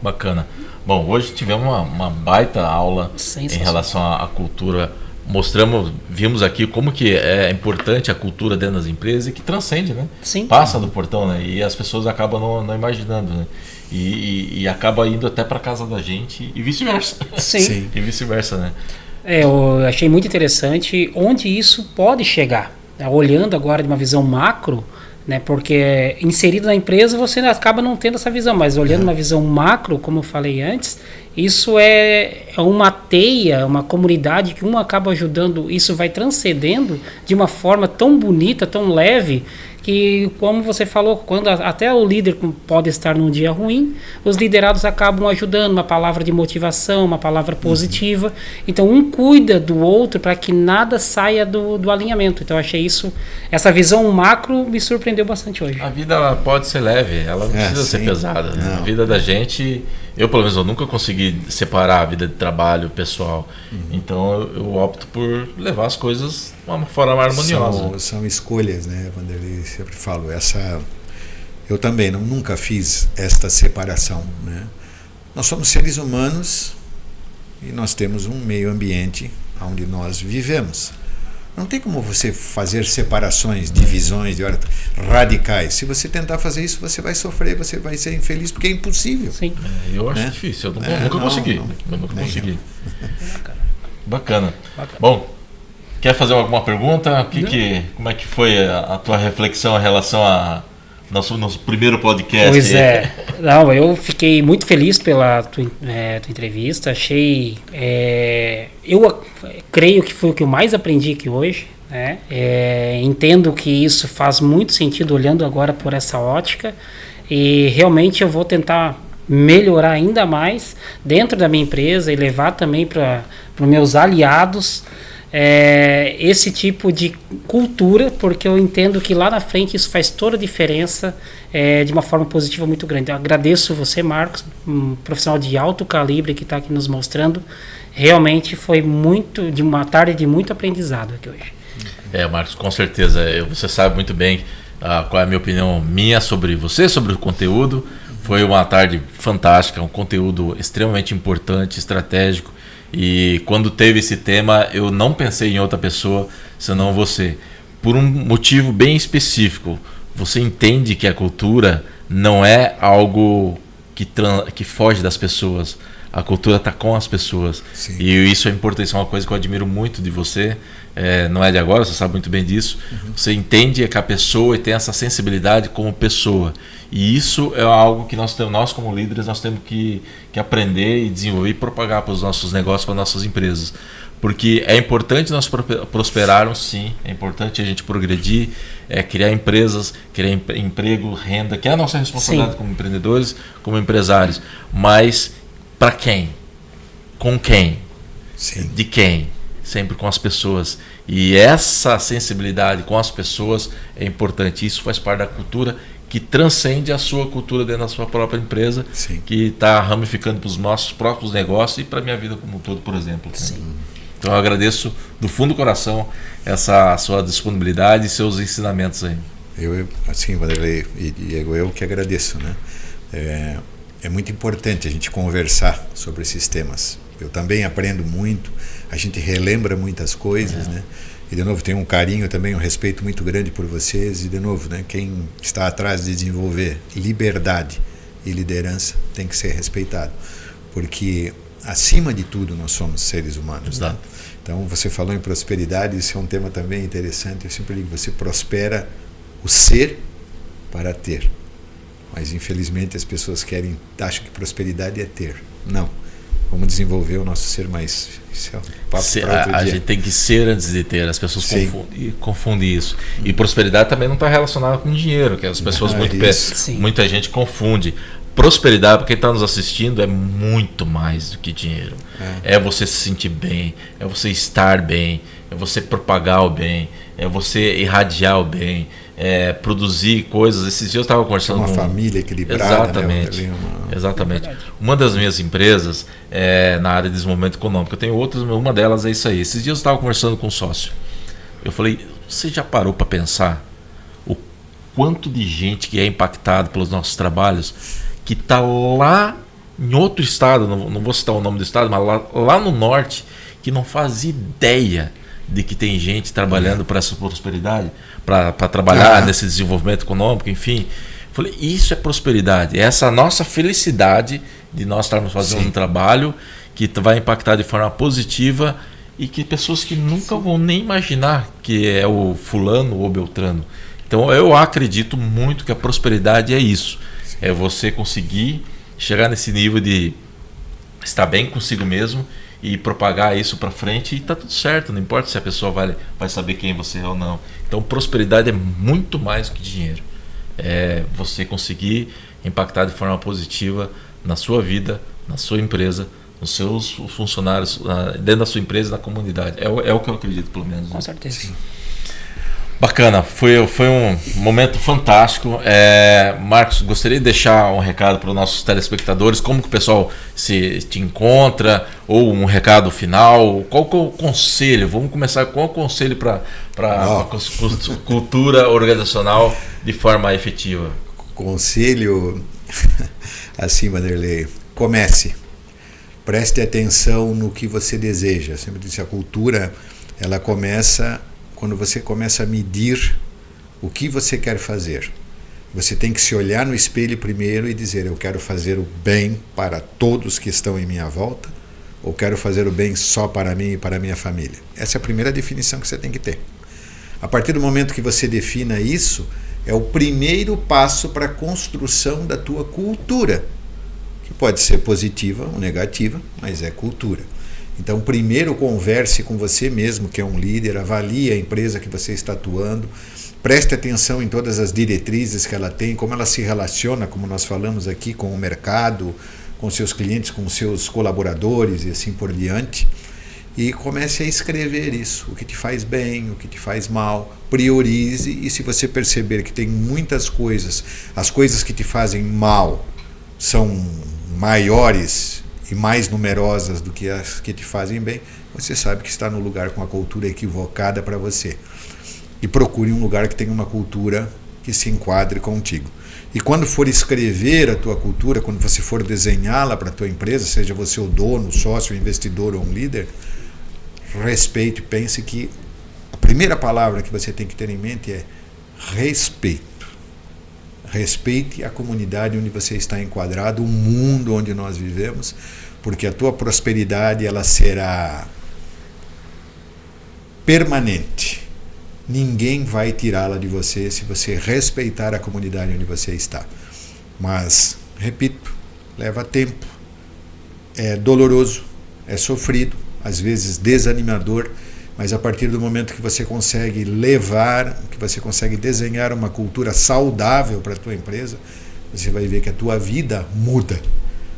Bacana. Bom, hoje tivemos uma baita aula em relação à cultura. Vimos aqui como que é importante a cultura dentro das empresas e que transcende, né? Sim. Passa do portão, né? E as pessoas acabam não imaginando, né? E acaba indo até para casa da gente e vice-versa. Sim. E vice-versa, né? Eu achei muito interessante onde isso pode chegar. Olhando agora de uma visão macro, né, porque inserido na empresa você acaba não tendo essa visão, mas olhando uma visão macro, como eu falei antes, isso é uma teia, uma comunidade que um acaba ajudando, isso vai transcendendo de uma forma tão bonita, tão leve, que, como você falou, quando até o líder pode estar num dia ruim, os liderados acabam ajudando, uma palavra de motivação, uma palavra positiva. Então, um cuida do outro para que nada saia do alinhamento. Então, eu achei essa visão macro me surpreendeu bastante hoje. A vida ela pode ser leve, ela não precisa ser pesada. Né? A vida da gente, pelo menos eu nunca consegui separar a vida de trabalho pessoal. Então, eu opto por levar as coisas de uma forma harmoniosa. São escolhas, né, Vanderlei? Sempre falo, eu também nunca fiz esta separação, né? Nós somos seres humanos e nós temos um meio ambiente onde nós vivemos. Não tem como você fazer separações, divisões radicais. Se você tentar fazer isso, você vai sofrer, você vai ser infeliz, porque é impossível. Sim. Eu acho difícil, eu nunca consegui. Eu nunca consegui. Bacana. Bom, quer fazer alguma pergunta? Como é que foi a tua reflexão em relação a nosso primeiro podcast? Pois é. Não, eu fiquei muito feliz pela tua entrevista. Achei... eu creio que foi o que eu mais aprendi aqui hoje. Né? Entendo que isso faz muito sentido olhando agora por essa ótica. E realmente eu vou tentar melhorar ainda mais dentro da minha empresa e levar também para os meus aliados esse tipo de cultura, porque eu entendo que lá na frente isso faz toda a diferença de uma forma positiva muito grande. Eu agradeço você, Marcos, um profissional de alto calibre que está aqui nos mostrando. Realmente foi de uma tarde de muito aprendizado aqui hoje. Marcos, com certeza. Você sabe muito bem qual é a minha opinião sobre você, sobre o conteúdo. Foi uma tarde fantástica, um conteúdo extremamente importante, estratégico. E quando teve esse tema, eu não pensei em outra pessoa senão você. Por um motivo bem específico. Você entende que a cultura não é algo que foge das pessoas. A cultura está com as pessoas. Sim. E isso é importante, isso é uma coisa que eu admiro muito de você. Não é de agora, você sabe muito bem disso. Você entende que a pessoa tem essa sensibilidade como pessoa. E isso é algo que nós como líderes, nós temos que aprender e desenvolver e propagar para os nossos negócios, para as nossas empresas. Porque é importante nós prosperarmos, sim. É importante a gente progredir, criar empresas, criar emprego, renda, que é a nossa responsabilidade, sim, como empreendedores, como empresários. Mas para quem? Com quem? Sim. De quem? Sempre com as pessoas. E essa sensibilidade com as pessoas é importante. Isso faz parte da cultura que transcende a sua cultura dentro da sua própria empresa, Sim. que está ramificando para os nossos próprios negócios e para a minha vida como um todo, por exemplo. Sim. Então eu agradeço do fundo do coração essa sua disponibilidade e seus ensinamentos aí. Assim, Vanderlei e Diego, eu que agradeço, né? É muito importante a gente conversar sobre esses temas. Eu também aprendo muito, a gente relembra muitas coisas, né? E de novo, tenho um carinho também, um respeito muito grande por vocês. E de novo, né, quem está atrás de desenvolver liberdade e liderança tem que ser respeitado. Porque, acima de tudo, nós somos seres humanos. Né? Então, você falou em prosperidade, isso é um tema também interessante. Eu sempre digo, você prospera o ser para ter. Mas, infelizmente, as pessoas acham que prosperidade é ter. Não. Vamos desenvolver o nosso ser mais. Isso é um papo para outro dia. A gente tem que ser antes de ter. As pessoas confundem isso. E prosperidade também não está relacionada com dinheiro, que as pessoas muita gente confunde. Prosperidade, para quem está nos assistindo, é muito mais do que dinheiro. É você se sentir bem, é você estar bem, é você propagar o bem, é você irradiar o bem, é produzir coisas. Esses dias eu estava conversando com uma família equilibrada. Exatamente. Né? Exatamente. Uma das minhas empresas é na área de desenvolvimento econômico. Eu tenho outras, uma delas é isso aí. Esses dias eu estava conversando com um sócio. Eu falei, você já parou para pensar o quanto de gente que é impactado pelos nossos trabalhos, que está lá em outro estado, não vou citar o nome do estado, mas lá no norte, que não faz ideia de que tem gente trabalhando para essa prosperidade, para trabalhar nesse desenvolvimento econômico, enfim. Falei, isso é prosperidade, é essa nossa felicidade de nós estarmos fazendo um trabalho que vai impactar de forma positiva e que pessoas que nunca vão nem imaginar que é o fulano ou beltrano. Então eu acredito muito que a prosperidade é isso, é você conseguir chegar nesse nível de estar bem consigo mesmo e propagar isso para frente, e está tudo certo, não importa se a pessoa vai saber quem você é ou não. Então prosperidade é muito mais do que dinheiro. É você conseguir impactar de forma positiva na sua vida, na sua empresa, nos seus funcionários, dentro da sua empresa e na comunidade. É o que eu acredito, pelo menos. Com certeza. Sim. Bacana, foi um momento fantástico. Marcos, gostaria de deixar um recado para os nossos telespectadores, como que o pessoal te encontra, ou um recado final, qual que é o conselho? Vamos começar com o conselho para a cultura organizacional de forma efetiva. Conselho, assim, Vanderlei, comece, preste atenção no que você deseja. Eu sempre disse, a cultura, ela começa quando você começa a medir o que você quer fazer. Você tem que se olhar no espelho primeiro e dizer, eu quero fazer o bem para todos que estão em minha volta, ou quero fazer o bem só para mim e para a minha família. Essa é a primeira definição que você tem que ter. A partir do momento que você defina isso, é o primeiro passo para a construção da tua cultura, que pode ser positiva ou negativa, mas é cultura. Então, primeiro converse com você mesmo, que é um líder, avalie a empresa que você está atuando, preste atenção em todas as diretrizes que ela tem, como ela se relaciona, como nós falamos aqui, com o mercado, com seus clientes, com seus colaboradores e assim por diante. E comece a escrever isso, o que te faz bem, o que te faz mal, priorize, e se você perceber que tem muitas coisas, as coisas que te fazem mal são maiores e mais numerosas do que as que te fazem bem, você sabe que está no lugar com a cultura equivocada para você. E procure um lugar que tenha uma cultura que se enquadre contigo. E quando for escrever a tua cultura, quando você for desenhá-la para a tua empresa, seja você o dono, o sócio, o investidor ou um líder, respeite, pense que a primeira palavra que você tem que ter em mente é respeito. Respeite a comunidade onde você está enquadrado, o mundo onde nós vivemos, porque a tua prosperidade ela será permanente. Ninguém vai tirá-la de você se você respeitar a comunidade onde você está. Mas, repito, leva tempo, é doloroso, é sofrido, às vezes desanimador, mas a partir do momento que você consegue levar, que você consegue desenhar uma cultura saudável para a tua empresa, você vai ver que a tua vida muda,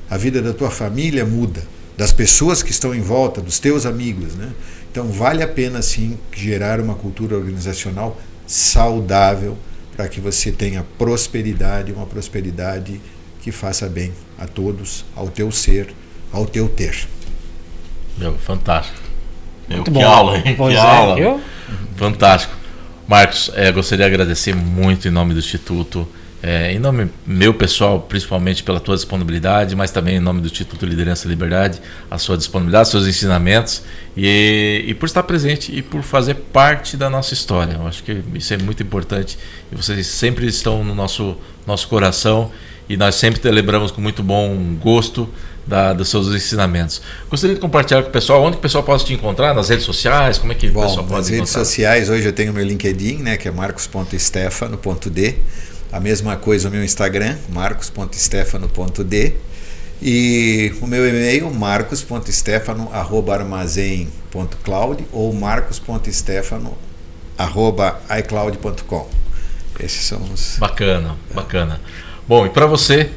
a vida da tua família muda, das pessoas que estão em volta, dos teus amigos, né? Então vale a pena sim gerar uma cultura organizacional saudável para que você tenha prosperidade, uma prosperidade que faça bem a todos, ao teu ser, ao teu ter. Meu, fantástico. Muito que bom. aula, hein? Pois Que é, aula. viu? Fantástico. Marcos, gostaria de agradecer muito em nome do Instituto, em nome meu pessoal, principalmente pela tua disponibilidade, mas também em nome do Instituto Liderança e Liberdade, a sua disponibilidade, seus ensinamentos e por estar presente e por fazer parte da nossa história. Eu acho que isso é muito importante e vocês sempre estão no nosso coração e nós sempre lembramos com muito bom gosto dos seus ensinamentos. Gostaria de compartilhar com o pessoal, onde que o pessoal pode te encontrar, nas redes sociais, como é que o pessoal pode nas redes sociais, hoje eu tenho meu LinkedIn, né, que é marcos.stefano.d, a mesma coisa o meu Instagram, marcos.stefano.d, e o meu e-mail, marcos.stefano@armazém.cloud ou marcos.stefano@icloud.com. Esses são os... Bacana. Bom, e para você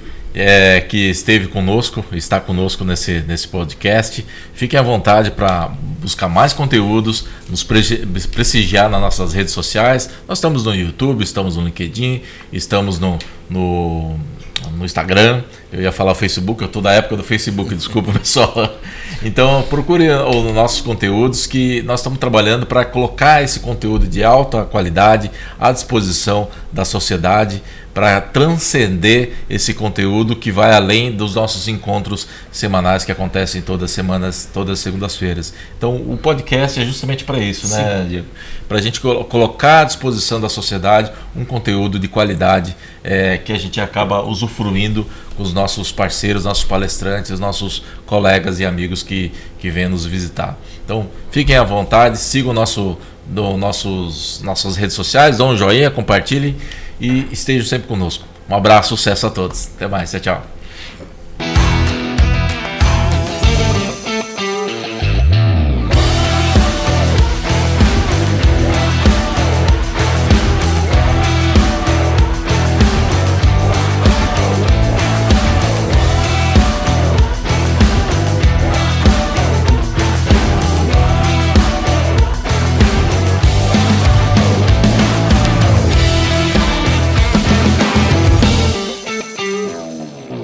que esteve conosco, está conosco nesse podcast, fiquem à vontade para buscar mais conteúdos, nos prestigiar nas nossas redes sociais. Nós estamos no YouTube, estamos no LinkedIn, estamos no Instagram. Eu ia falar o Facebook, eu estou da época do Facebook, desculpa pessoal. Então procure os nossos conteúdos, que nós estamos trabalhando para colocar esse conteúdo de alta qualidade à disposição da sociedade, para transcender esse conteúdo que vai além dos nossos encontros semanais que acontecem todas as segundas-feiras. Então o podcast é justamente para isso, né, Diego? Para a gente colocar à disposição da sociedade um conteúdo de qualidade que a gente acaba usufruindo com os nossos parceiros, nossos palestrantes, nossos colegas e amigos que vêm nos visitar. Então fiquem à vontade, sigam nossas redes sociais, dão um joinha, compartilhem e estejam sempre conosco. Um abraço, sucesso a todos. Até mais, tchau.